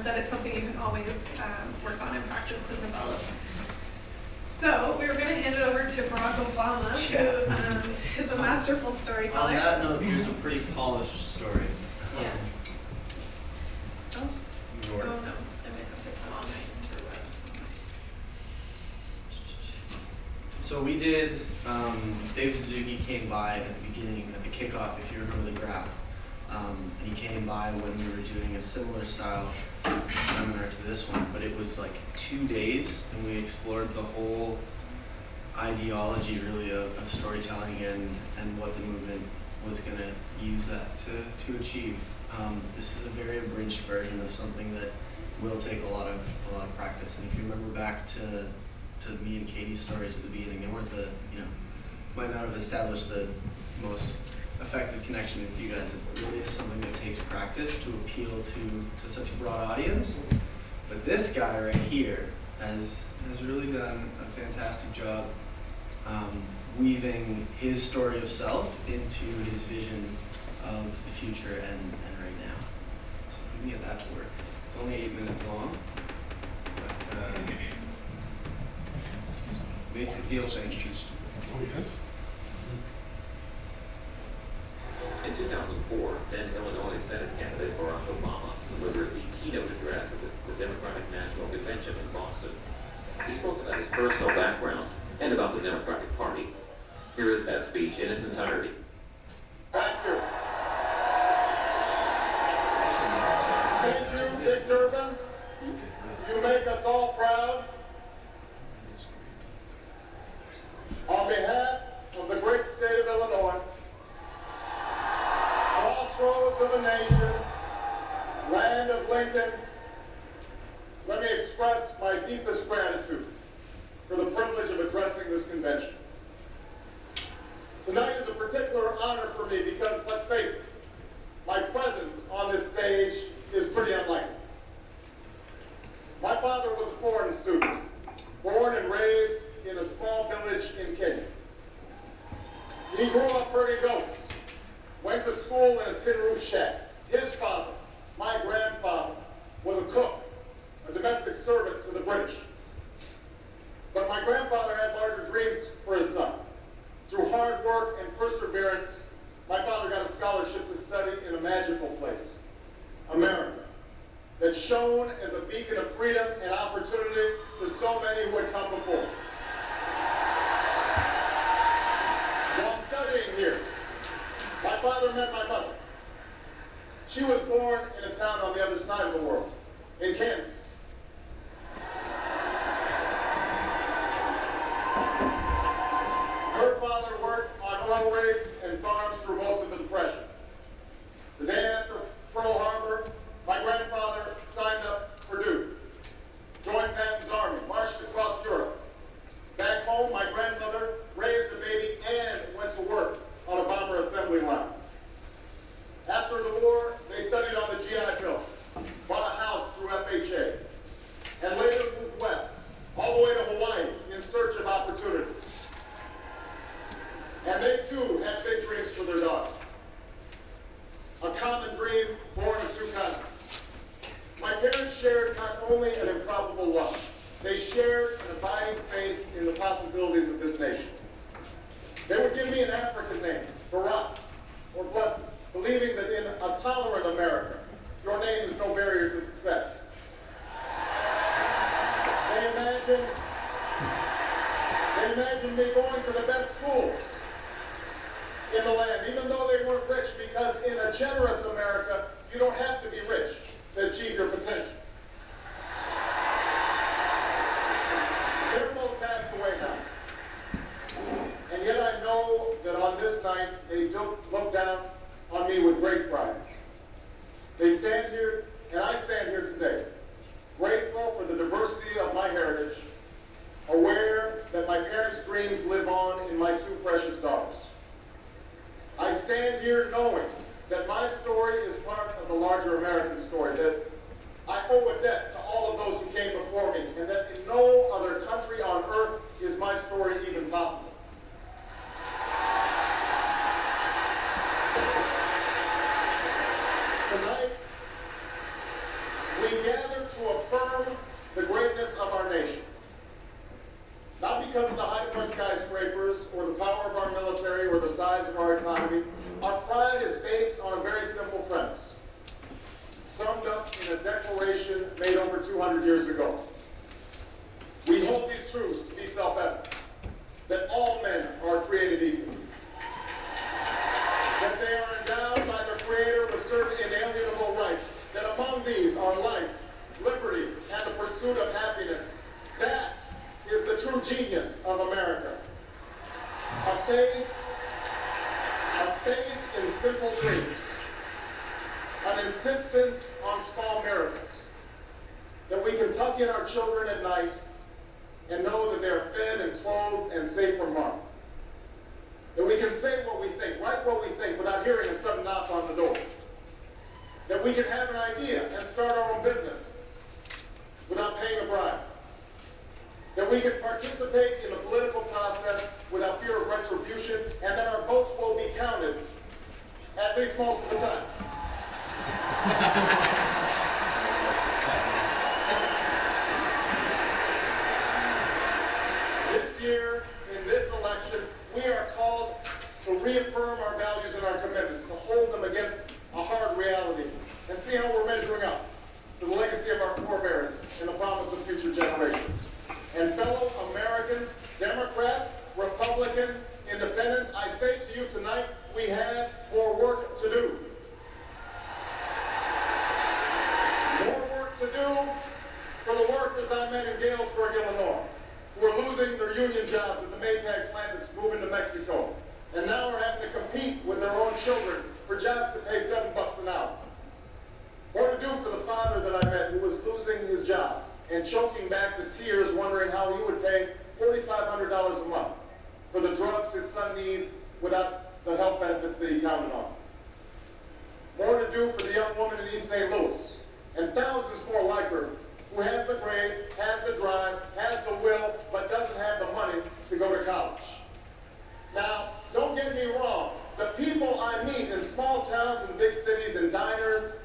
that it's something you can always work on and practice and develop. So we were going to hand it over to Barack Obama, who is a masterful storyteller. On that note, here's a pretty polished story. Yeah. Oh Your- no, I might have to come on my interwebs. So we did, Dave Suzuki came by at the beginning, at the kickoff, if you remember the graph. And he came by when we were doing a similar style seminar to this one, but it was like 2 days, and we explored the whole ideology really of storytelling and what the movement was going to use that to achieve. This is a very abridged version of something that will take a lot of practice. And if you remember back to me and Katie's stories at the beginning, they weren't might not have established the most effective connection with you guys. It really is something that takes practice to appeal to such a broad audience. But this guy right here has really done a fantastic job weaving his story of self into his vision of the future and right now. So we can get that to work. It's only 8 minutes long, but makes you feel things. Oh, yes? In 2004, then Illinois Senate candidate Barack Obama delivered the keynote address at the Democratic National Convention in Boston. He spoke about his personal background and about the Democratic Party. Here is that speech in its entirety. Thank you. Thank you, Dick Durbin. You make us all proud. On behalf of the great state of Illinois, crossroads of a nation, land of Lincoln, let me express my deepest gratitude for the privilege of addressing this convention. Tonight is a particular honor for me because, let's face it, my presence on this stage is pretty unlikely. My father was a foreign student, born and raised in a small village in Kenya. He grew up herding goats, went to school in a tin roof shed. His father, my grandfather, was a cook, a domestic servant to the British. But my grandfather had larger dreams for his son. Through hard work and perseverance, my father got a scholarship to study in a magical place, America, that shone as a beacon of freedom and opportunity to so many who had come before. father met my mother. She was born in a town on the other side of the world, in Kansas. Her father worked on oil rigs and farms through most of the Depression. The day after Pearl Harbor, my grandfather signed up for duty, joined Patton's army, marched across Europe. Back home, my grandmother raised a baby and went to work on a bomber assembly line. After the war, they studied on the GI Bill, bought a house through FHA, and later moved west, all the way to Hawaii in search of opportunity. And they too had big dreams for their daughter. A common dream born of two continents. My parents shared not only an improbable love, they shared an abiding faith in the possibilities of this nation. They would give me an African name, Barak, or Blessed, believing that in a tolerant America, your name is no barrier to success. They imagined me going to the best schools in the land, even though they weren't rich, because in a generous America, you don't have to be rich to achieve your potential. They're both passed away now. And yet I know that on this night, they don't look down on me with great pride. They stand here, and I stand here today, grateful for the diversity of my heritage, aware that my parents' dreams live on in my two precious daughters. I stand here knowing that my story is part of the larger American story, that I owe a debt to all of those who came before me, and that in no other country on earth is my story even possible. Tonight, we gather to affirm the greatness of our nation. Not because of the height of our skyscrapers, or the power of our military, or the size of our economy. Our pride is based on a very simple premise, summed up in a declaration made over 200 years ago. We hold these truths to be self-evident, that all men are created equal, that they are endowed by their Creator with certain inalienable rights, that among these are life, liberty, and the pursuit of happiness. That is the true genius of America. A faith in simple dreams, an insistence on small miracles, that we can tuck in our children at night and know that they are fed and clothed and safe from harm. That we can say what we think, write what we think without hearing a sudden knock on the door. That we can have an idea and start our own business without paying a bribe. That we can participate in the political process without fear of retribution, and that our votes will be counted, at least most of the time. This year, in this election, we are called to reaffirm our values and our commitments, to hold them against a hard reality, and see how we're measuring up to the legacy of our forebears and the promise of future generations. And fellow Americans, Democrats, Republicans, Independents, I say to you tonight, we have more work to do. More work to do for the workers I met in Galesburg, Illinois, who are losing their union jobs at the Maytag plant that's moving to Mexico, and now are having to compete with their own children for jobs that pay $7 an hour. More to do for the father that I met who was losing his job and choking back the tears, wondering how he would pay $4,500 a month for the drugs his son needs without the health benefits that he counted on. More to do for the young woman in East St. Louis, and thousands more like her, who has the grades, has the drive, has the will, but doesn't have the money to go to college. Now, don't get me wrong, the people I meet in small towns and big cities, in diners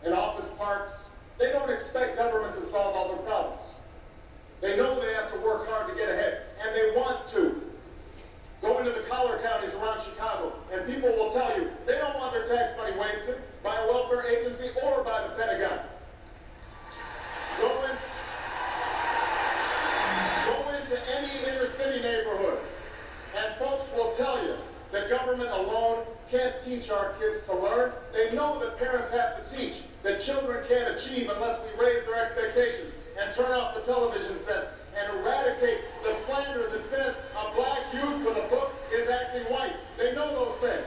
and office parks, they don't expect government to solve all their problems. They know they have to work hard to get ahead, and they want to. Go into the collar counties around Chicago, and people will tell you they don't want their tax money wasted by a welfare agency or by the Pentagon. Go teach our kids to learn. They know that parents have to teach, that children can't achieve unless we raise their expectations and turn off the television sets and eradicate the slander that says a black youth with a book is acting white. They know those things.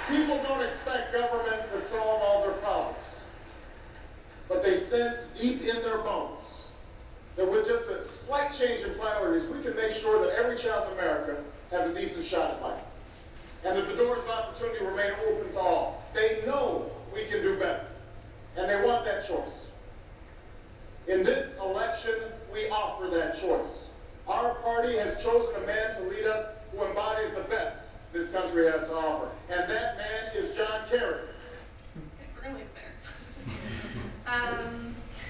People don't expect government to solve all their problems. But they sense deep in their bones that with just a slight change in priorities, we can make sure that every child in America has a decent shot at life. And that the doors of opportunity remain open to all. They know we can do better. And they want that choice. In this election, we offer that choice. Our party has chosen a man to lead us who embodies the best this country has to offer. And that man is John Kerry. It's early up there.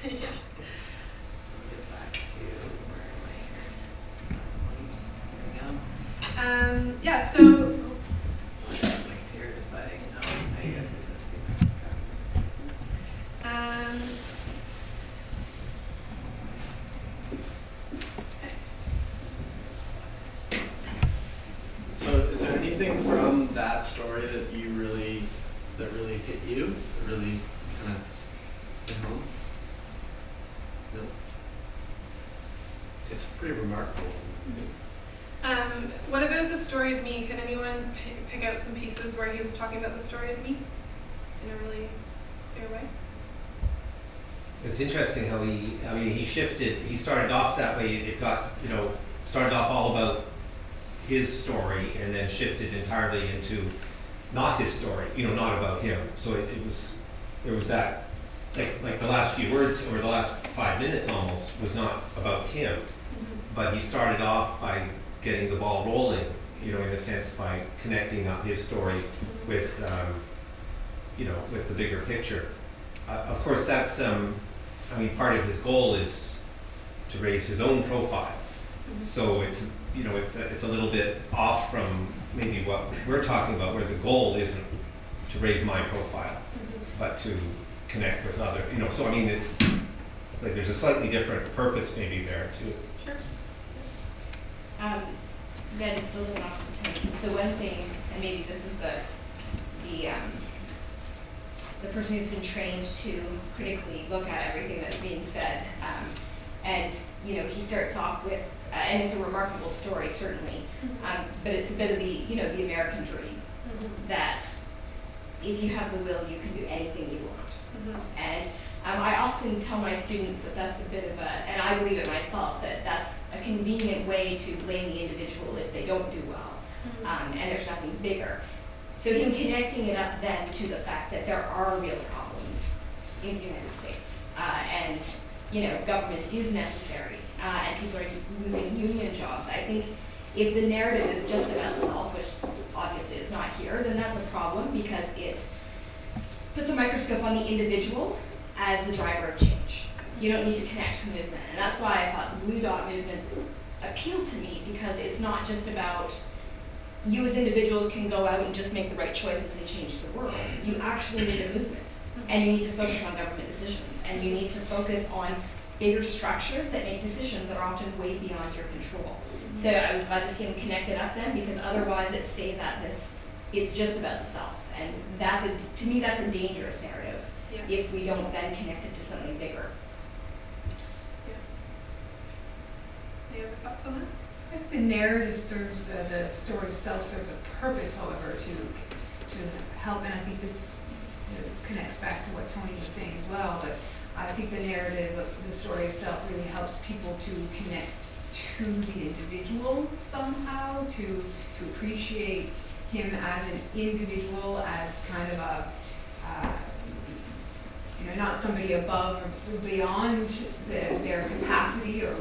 Yeah. Get back to where am I here? There we go. Yeah, so My computer deciding, no, I guess I'm going to see. So is there anything from that story that really hit you, that really kind of hit home? No? It's pretty remarkable. what about the story of me? Can anyone pick out some pieces where he was talking about the story of me in a really clear way? It's interesting how he shifted. He started off that way. It got, started off all about his story and then shifted entirely into not his story, not about him. So there was that, like the last few words or the last 5 minutes almost was not about him, but he started off by getting the ball rolling, in a sense by connecting up his story with, with the bigger picture. Of course, that's, part of his goal is to raise his own profile. So it's a little bit off from maybe what we're talking about, where the goal isn't to raise my profile, but to connect with other, so it's like there's a slightly different purpose maybe there too. Sure. Yeah, just building off of Tony. The one thing, and maybe this is the person who's been trained to critically look at everything that's being said, and he starts off with, and it's a remarkable story certainly, but it's a bit of the American dream, that if you have the will, you can do anything you want. And I often tell my students that that's a bit of a, and I believe it myself, that that's a convenient way to blame the individual if they don't do well, and there's nothing bigger. So him connecting it up then to the fact that there are real problems in the United States, and government is necessary, and people are losing union jobs. I think if the narrative is just about self, which obviously is not here, then that's a problem because it puts a microscope on the individual as the driver of change. You don't need to connect to movement, and that's why I thought the Blue Dot movement appealed to me, because it's not just about you as individuals can go out and just make the right choices and change the world. You actually need a movement, and you need to focus on government decisions, and you need to focus on bigger structures that make decisions that are often way beyond your control. So I was glad to see him connect it up then, because otherwise it stays at this, it's just about the self, and to me that's a dangerous narrative if we don't then connect it to something bigger. Any other thoughts on that? I think the narrative serves, the story itself serves a purpose, however, to help, and I think this connects back to what Tony was saying as well, but I think the narrative of the story itself really helps people to connect to the individual somehow, to appreciate him as an individual, as kind of a, not somebody above or beyond their capacity or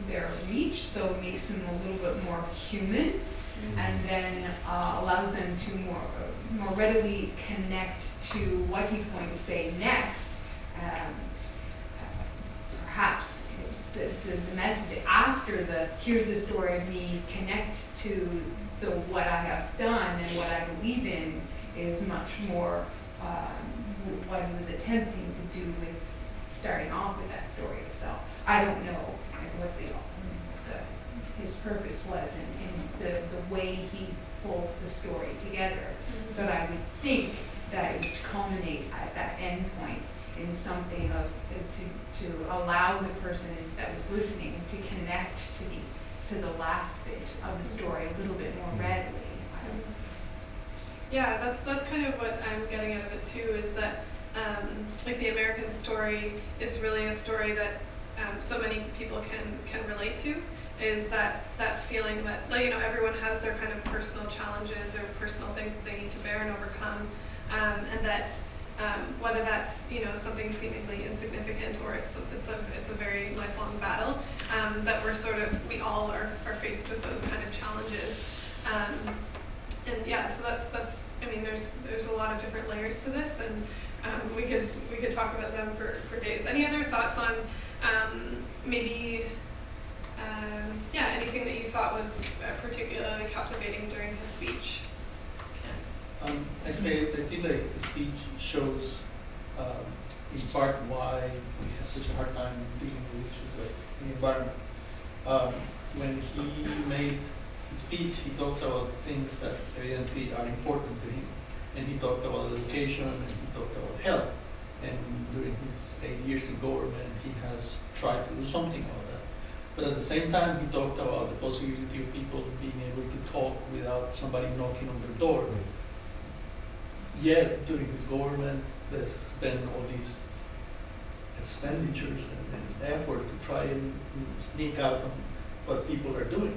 their reach, so it makes them a little bit more human, and then allows them to more readily connect to what he's going to say next. Perhaps the message after here's the story of me, connect to what I have done and what I believe in is much more what he was attempting to do with starting off with that story itself. I don't know what his purpose was and the way he pulled the story together, but I would think that it was to culminate at that end point in something of to allow the person that was listening to connect to the last bit of the story a little bit more readily. Yeah, that's kind of what I'm getting out of it too, is that like the American story is really a story that so many people can relate to, is that feeling that, like, you know, everyone has their kind of personal challenges or personal things that they need to bear and overcome, and that whether that's, you know, something seemingly insignificant or it's a very lifelong battle, that we all are faced with those kind of challenges. And yeah, so that's I mean, there's a lot of different layers to this, and we could talk about them for days. Any other thoughts on maybe anything that you thought was particularly captivating during his speech? Actually, I feel like the speech shows in part why we have such a hard time dealing with issues like the environment. When he made his speech, he talks about things that evidently are important to him. And he talked about education, and he talked about health. And during his 8 years in government, he has tried to do something about that. But at the same time, he talked about the possibility of people being able to talk without somebody knocking on their door. Yet, during his government, there's been all these expenditures and effort to try and sneak out on what people are doing,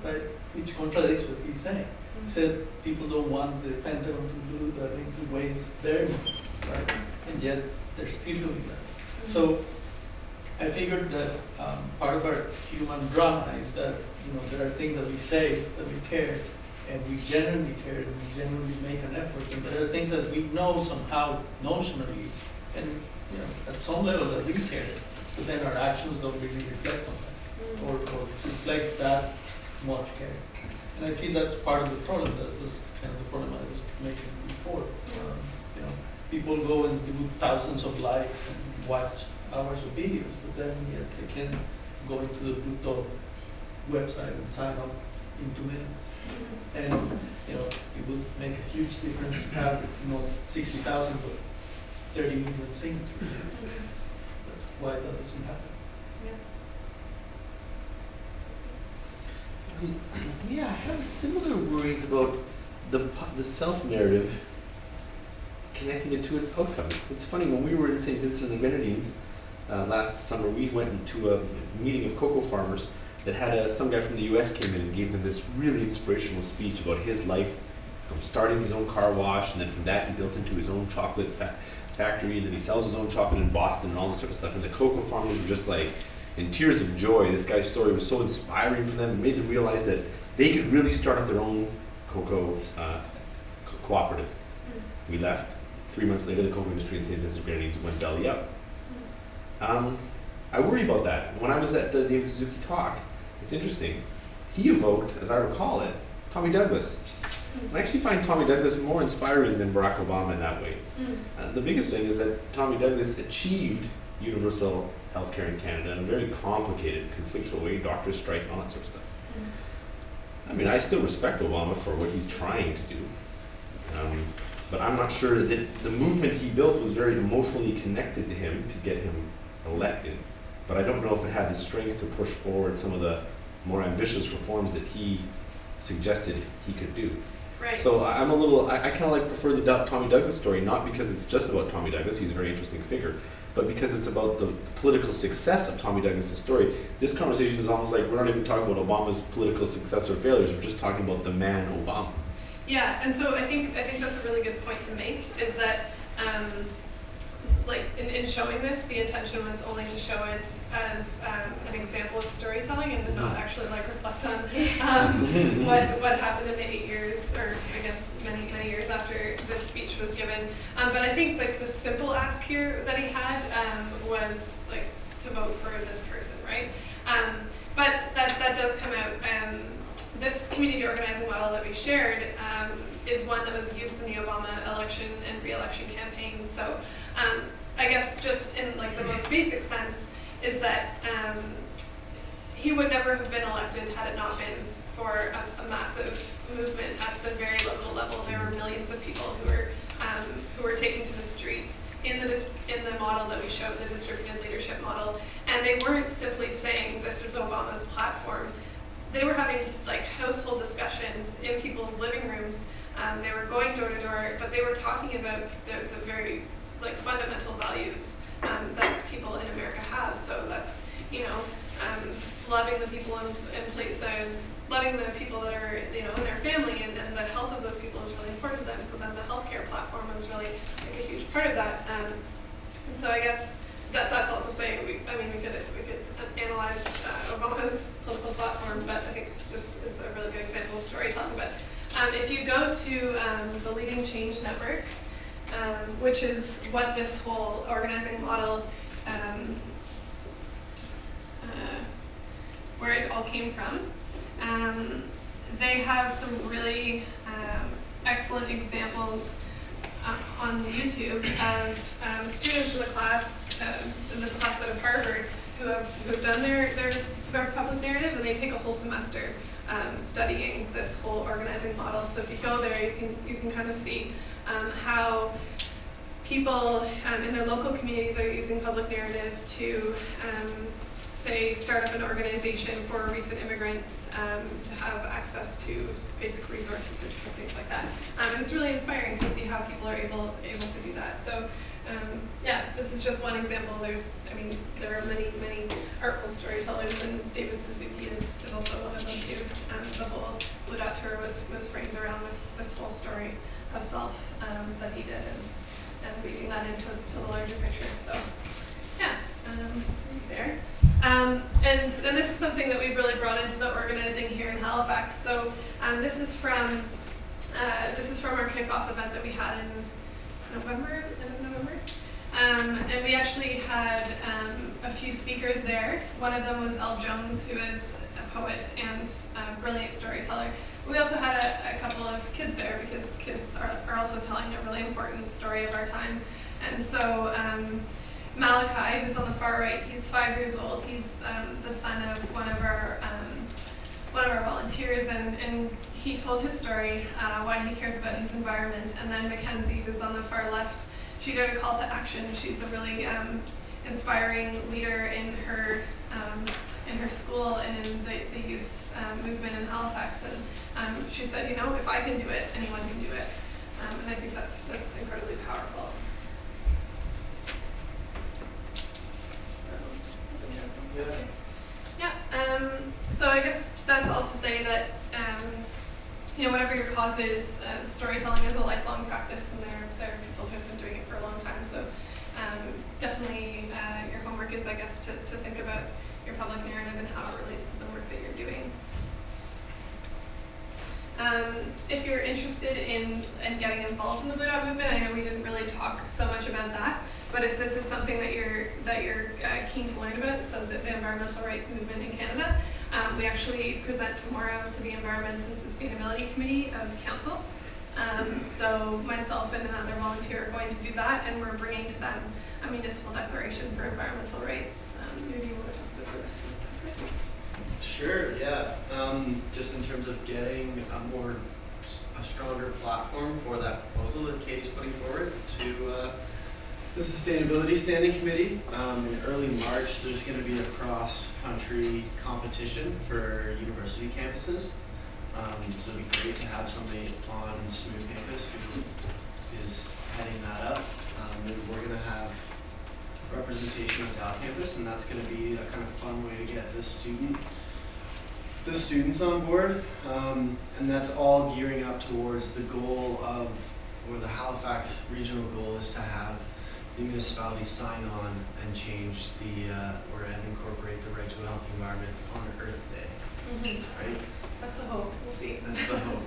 right? Which contradicts what he's saying. He said people don't want the Pentagon to do that, to waste their money, right? And yet they're still doing that. So I figured that part of our human drama is that, you know, there are things that we say that we care, and we genuinely care, and we genuinely make an effort, and there are things that we know somehow notionally, and, you know, at some level that we care, but then our actions don't really reflect on that, or reflect that much care. And I feel that's part of the problem. That was kind of the problem I was making before. You know, people go and do thousands of likes and watch hours of videos, but then yet they can go into the Pluto website and sign up in 2 minutes. And, you know, it would make a huge difference to have, you know, 60,000 but 30 million signatures. That's why that doesn't happen. Yeah, I have similar worries about the self-narrative connecting it to its outcomes. It's funny, when we were in St. Vincent and the Grenadines last summer, we went into a meeting of cocoa farmers that had some guy from the US came in and gave them this really inspirational speech about his life from starting his own car wash, and then from that he built into his own chocolate factory, and then he sells his own chocolate in Boston and all this sort of stuff. And the cocoa farmers were just like in tears of joy. This guy's story was so inspiring for them. It made them realize that they could really start up their own cocoa cooperative. We left. 3 months later, the cocoa industry in St. Vincent and Grenadines went belly up. I worry about that. When I was at the David Suzuki talk, it's interesting. He evoked, as I recall it, Tommy Douglas. I actually find Tommy Douglas more inspiring than Barack Obama in that way. The biggest thing is that Tommy Douglas achieved universal healthcare in Canada in a very complicated, conflictual way, doctors strike and all that sort of stuff. I mean, I still respect Obama for what he's trying to do, but I'm not sure that the movement he built was very emotionally connected to him to get him elected, but I don't know if it had the strength to push forward some of the more ambitious reforms that he suggested he could do. Right. So I'm a little, I kind of like prefer the Tommy Douglas story, not because it's just about Tommy Douglas, he's a very interesting figure, but because it's about the political success of Tommy Douglas' story. This conversation is almost like we're not even talking about Obama's political success or failures, we're just talking about the man Obama. Yeah, and so I think that's a really good point to make, is that like in showing this, the intention was only to show it as an example of storytelling and not actually like reflect on what happened in the 8 years, or I guess many years after this speech was given. But I think like the simple ask here that he had was like to vote for this person, right? But that does come out. This community organizing model that we shared is one that was used in the Obama election and re-election campaigns. So I guess just in like the most basic sense, is that he would never have been elected had it not been for a massive movement at the very local level. There were millions of people who were taken to the streets in the model that we showed, the distributed leadership model, and they weren't simply saying this is Obama's platform. They were having like household discussions in people's living rooms. They were going door to door, but they were talking about the very like fundamental values that people in America have. So that's, you know, loving the people loving the people that are, you know, in their family, and the health of those people is really important to them. So then the healthcare platform is really like a huge part of that. And so I guess that's all to say. We could analyze Obama's political platform, but I think just is a really good example of storytelling. But if you go to the Leading Change Network, which is what this whole organizing model, where it all came from, they have some really excellent examples on YouTube of students in the class, in this class out of Harvard, who've done their public narrative, and they take a whole semester studying this whole organizing model. So if you go there, you can kind of see how people in their local communities are using public narrative to say start up an organization for recent immigrants to have access to basic resources or different things like that. And it's really inspiring to see how people are able to do that. So yeah, this is just one example. There are many artful storytellers, and David Suzuki is also one of them too. The whole Blue Dot tour was framed around this whole story of self that he did, and weaving that into the larger picture. So yeah, there. And this is something that we've really brought into the organizing here in Halifax. So this is from our kickoff event that we had in November. And we actually had a few speakers there. One of them was Elle Jones, who is a poet and a brilliant storyteller. We also had a couple of kids there, because kids are also telling a really important story of our time. And so Malachi, who's on the far right, he's 5 years old. He's the son of one of our volunteers, and he told his story, why he cares about his environment. And then Mackenzie, who's on the far left, she did a call to action. She's a really inspiring leader in her school and in the youth movement in Halifax. And she said, you know, if I can do it, anyone can do it. And I think that's incredibly powerful. So I guess that's all to say that you know, whatever your cause is, storytelling is a lifelong practice, and there are people who've been doing it for a long time. So definitely your homework is, I guess, to think about your public narrative and how it relates to the work that you're doing. If you're interested in getting involved in the Blue Dot movement, I know we didn't really talk so much about that, but if this is something that you're keen to learn about, so the environmental rights movement in Canada, we actually present tomorrow to the Environment and Sustainability Committee of Council. So myself and another volunteer are going to do that, and we're bringing to them a municipal declaration for environmental rights. Maybe you want to talk about the rest of this stuff, right? Sure, yeah. Just in terms of getting a stronger platform for that proposal that Katie's putting forward to the Sustainability Standing Committee. In early March, there's going to be a cross-country competition for university campuses. So it'd be great to have somebody on SMOO campus who is heading that up. We're going to have representation of Dow campus, and that's going to be a kind of fun way to get the students on board. And that's all gearing up towards the goal of, or the Halifax regional goal is to have the municipality sign on and change and incorporate the right to a healthy environment on Earth Day. Mm-hmm. Right? That's the hope. We'll see. That's the hope.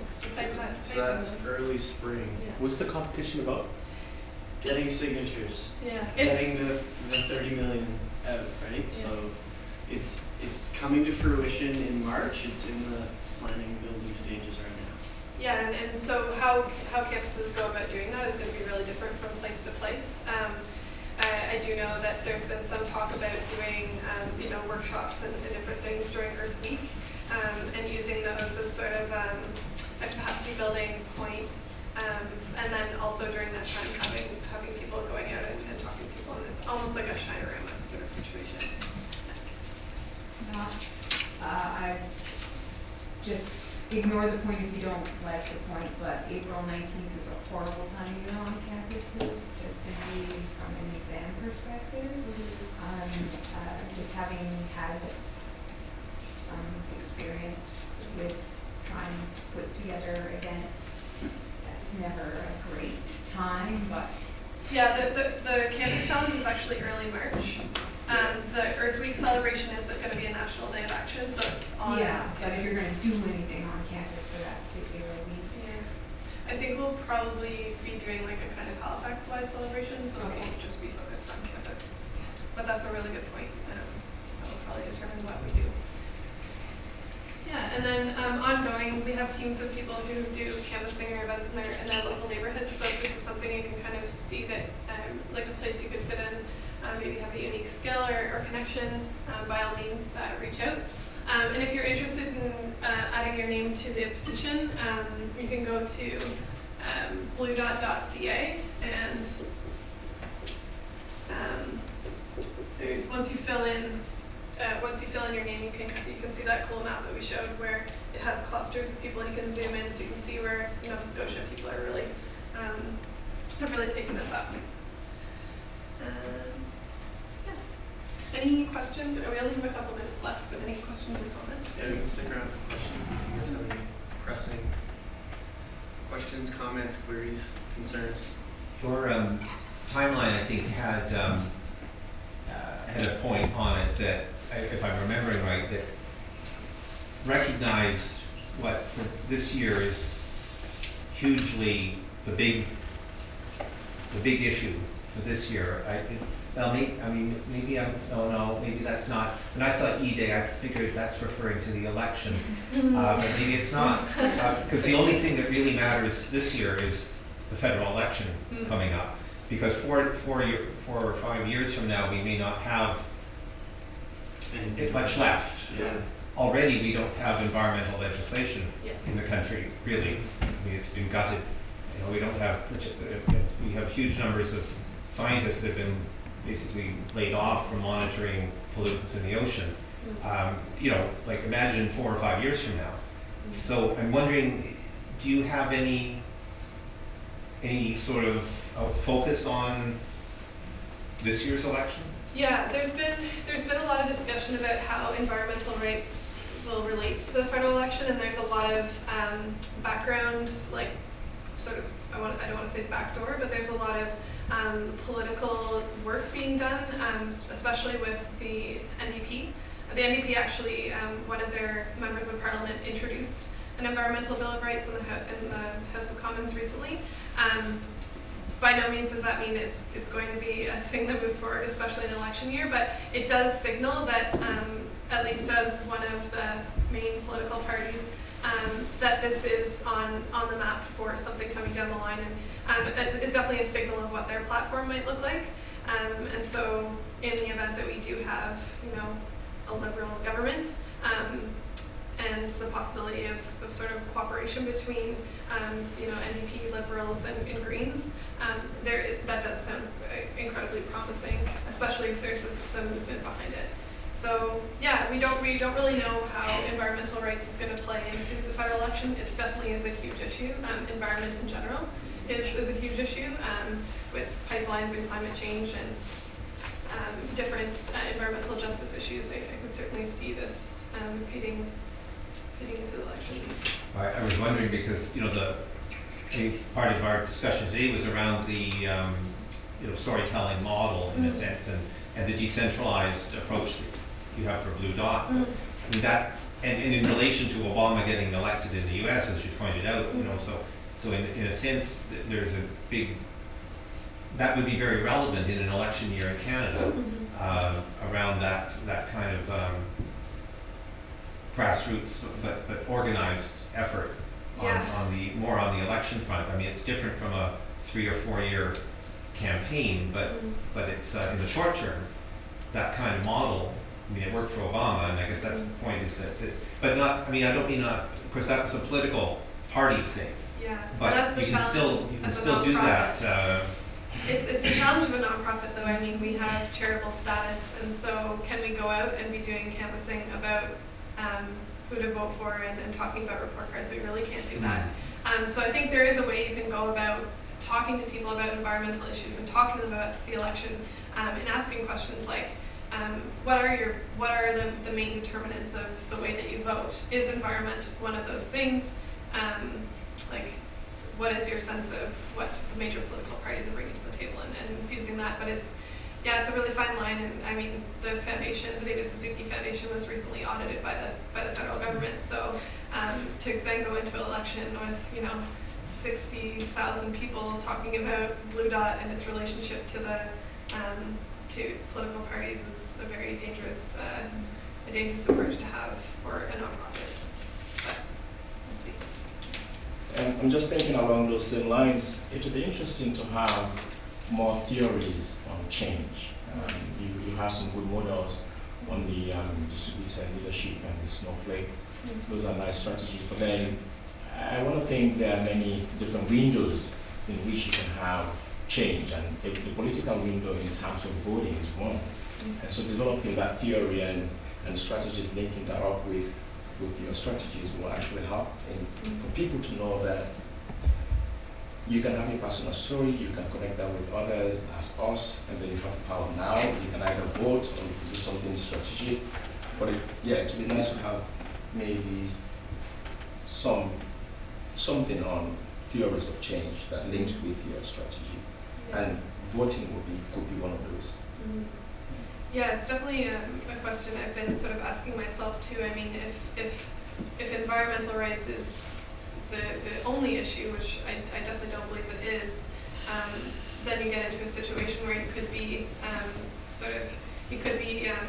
So that's early spring. Yeah. What's the competition about? Getting signatures. Yeah. Getting the 30 million out, right? Yeah. So it's coming to fruition in March. It's in the planning building stages right now. Yeah, and so how campuses go about doing that is going to be really different from place to place. know that there's been some talk about doing, workshops and different things during Earth Week, and using those as sort of a capacity building point, and then also during that time having people going out and talking to people, and it's almost like a Shinorama sort of situation. I just ignore the point if you don't like the point, but April 19th is a horrible time, on campuses, just simply from an exam perspective. Just having had some experience with trying to put together events, that's never a great time, but. Yeah, the Campus Challenge is actually early March. The Earth Week celebration is going to be a national day of action, so it's on. Yeah, but if you're going to do anything on campus for that particular week. Yeah. I think we'll probably be doing like a kind of Halifax-wide celebration, so it won't just be focused on campus. But that's a really good point. That will probably determine what we do. Yeah, and then ongoing, we have teams of people who do canvassing or events in their local neighborhoods. So if this is something you can kind of see that like a place you could fit in, maybe have a unique skill or connection, by all means reach out. And if you're interested in adding your name to the petition, you can go to bluedot.ca, and there's once you fill in your name, you can see that cool map that we showed where it has clusters of people, and you can zoom in so you can see where Nova Scotia people are really have really taken this up. Yeah. Any questions? We only have a couple minutes left, but any questions or comments? Yeah, we can stick around for questions if you guys have any pressing questions, comments, queries, concerns. Your timeline, I think, had a point on it that, if I'm remembering right, that recognized what for this year is hugely the big issue for this year. Maybe that's not. When I saw E-Day, I figured that's referring to the election, but maybe it's not, because the only thing that really matters this year is the federal election coming up. Because 4 or 5 years from now, we may not have much left. Yeah. Already, we don't have environmental legislation in the country, really. I mean, it's been gutted. We don't have. We have huge numbers of scientists that have been basically laid off from monitoring pollutants in the ocean. Like imagine 4 or 5 years from now. So I'm wondering, do you have any sort of focus on this year's election? Yeah, there's been a lot of discussion about how environmental rights will relate to the federal election, and there's a lot of background, like sort of I don't want to say backdoor, but there's a lot of political work being done, especially with the NDP. The NDP actually, one of their members of parliament introduced an environmental bill of rights in the House of Commons recently. By no means does that mean it's going to be a thing that moves forward, especially in election year, but it does signal that, at least as one of the main political parties, that this is on the map for something coming down the line, and it's definitely a signal of what their platform might look like. And so in the event that we do have, a liberal government, and the possibility of sort of cooperation between, NDP, Liberals, and Greens, that does sound incredibly promising, especially if there's the movement behind it. So yeah, we don't really know how environmental rights is going to play into the federal election. It definitely is a huge issue. Environment in general is a huge issue, with pipelines and climate change and different environmental justice issues. I can certainly see this feeding into the election. I was wondering because part of our discussion today was around the storytelling model in a sense, and the decentralized approach that you have for Blue Dot. I mean, that and in relation to Obama getting elected in the U.S., as you pointed out, so in a sense there's a big that would be very relevant in an election year in Canada, around that kind of grassroots but organized effort on the election front. I mean, it's different from a 3 or 4 year campaign, but it's in the short term, that kind of model, I mean, it worked for Obama, and I guess that's the point, is that, but not, I mean, I don't mean not, of course, that was a political party thing. Yeah, But that's the you can challenge still as a do nonprofit. that. It's a challenge of a nonprofit, though. I mean, we have charitable status, and so can we go out and be doing canvassing about who to vote for and talking about report cards? We really can't do that. So I think there is a way you can go about talking to people about environmental issues and talking about the election and asking questions like, what are the main determinants of the way that you vote? Is environment one of those things? Like, what is your sense of what the major political parties are bringing to the table and infusing that? But it's a really fine line. And I mean, the foundation, the David Suzuki Foundation, was recently audited by the federal government. So to then go into an election with 60,000 people talking about Blue Dot and its relationship to the to political parties is a very dangerous approach to have for a nonprofit. But we'll see. And I'm just thinking along those same lines, it would be interesting to have more theories on change. You have some good models on the distributed leadership and the snowflake. Those are nice strategies. But then I want to think there are many different windows in which you can have change, and the political window in terms of voting is one. And so developing that theory and strategies, linking that up with your strategies will actually help for people to know that you can have a personal story, you can connect that with others as us, and then you have the power now. You can either vote or you can do something strategic. But it would be nice to have maybe something on theories of change that links with your strategy. And voting could be one of those. Yeah, it's definitely a question I've been sort of asking myself too. I mean, if environmental rights is the only issue, which I definitely don't believe it is, then you get into a situation where you could be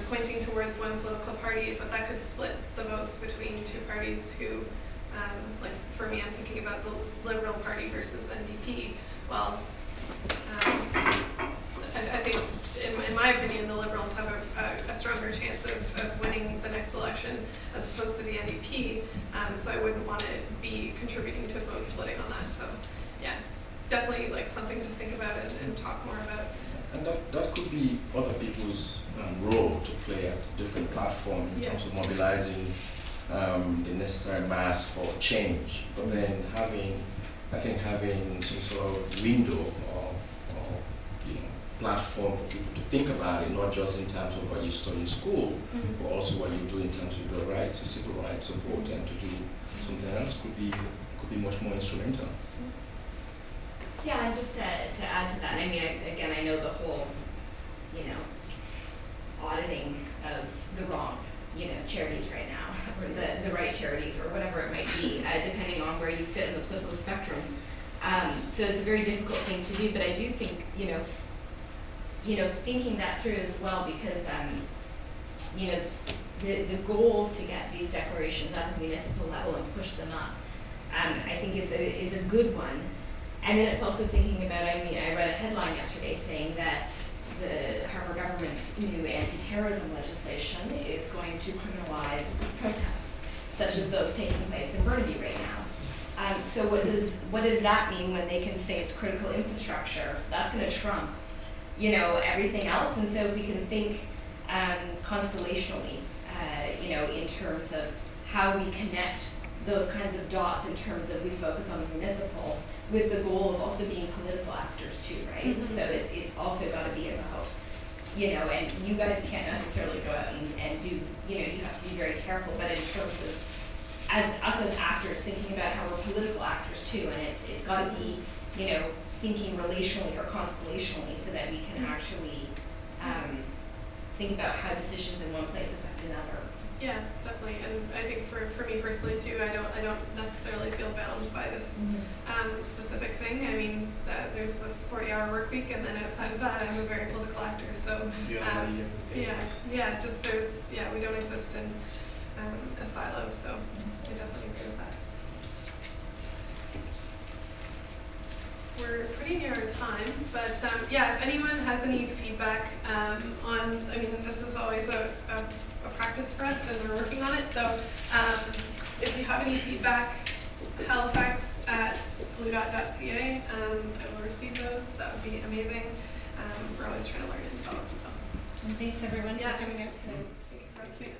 pointing towards one political party, but that could split the votes between two parties who, like for me, I'm thinking about the Liberal Party versus NDP. Well, I think, in my opinion, the Liberals have a stronger chance of winning the next election as opposed to the NDP. So I wouldn't want to be contributing to vote splitting on that. So, yeah, definitely like something to think about and talk more about. And that could be other people's role to play at different platforms in terms of mobilizing the necessary mass for change. But then having some sort of window or platform for people to think about it, not just in terms of what you study in school, but also what you do in terms of your right to civil rights to vote and to do something else could be much more instrumental. Yeah, and just to add to that, I mean, again, I know the whole, auditing of the wrong, charities right now, or the right charities, or whatever it might be, depending on where you fit in the political spectrum. So it's a very difficult thing to do, but I do think, thinking that through as well, because, the goals to get these declarations at the municipal level and push them up, I think is a good one. And then it's also thinking about, I read a headline yesterday saying that the Harper government's new anti-terrorism legislation is going to criminalize protests, such as those taking place in Burnaby right now. So what does that mean when they can say it's critical infrastructure? So that's going to trump, everything else. And so if we can think constellationally, in terms of how we connect those kinds of dots in terms of we focus on the municipal with the goal of also being political actors too, right? So it's also got to be in the hope, and you guys can't necessarily go out and do, you have to be very careful, but in terms of as us as actors thinking about how we're political actors too, and it's got to be, thinking relationally or constellationally so that we can actually think about how decisions in one place affect another. Yeah, definitely, and I think for me personally too, I don't necessarily feel bound by this specific thing. I mean, there's a 40-hour work week, and then outside of that, I'm a very political actor. So we don't exist in a silo. So I definitely agree with that. we're pretty near our time, but yeah, if anyone has any feedback on, I mean, this is always a practice for us and we're working on it, so if you have any feedback, halifax@bluedot.ca, I will receive those, that would be amazing. We're always trying to learn and develop, so. And thanks everyone Yeah. for coming out today. Thank you for hosting us.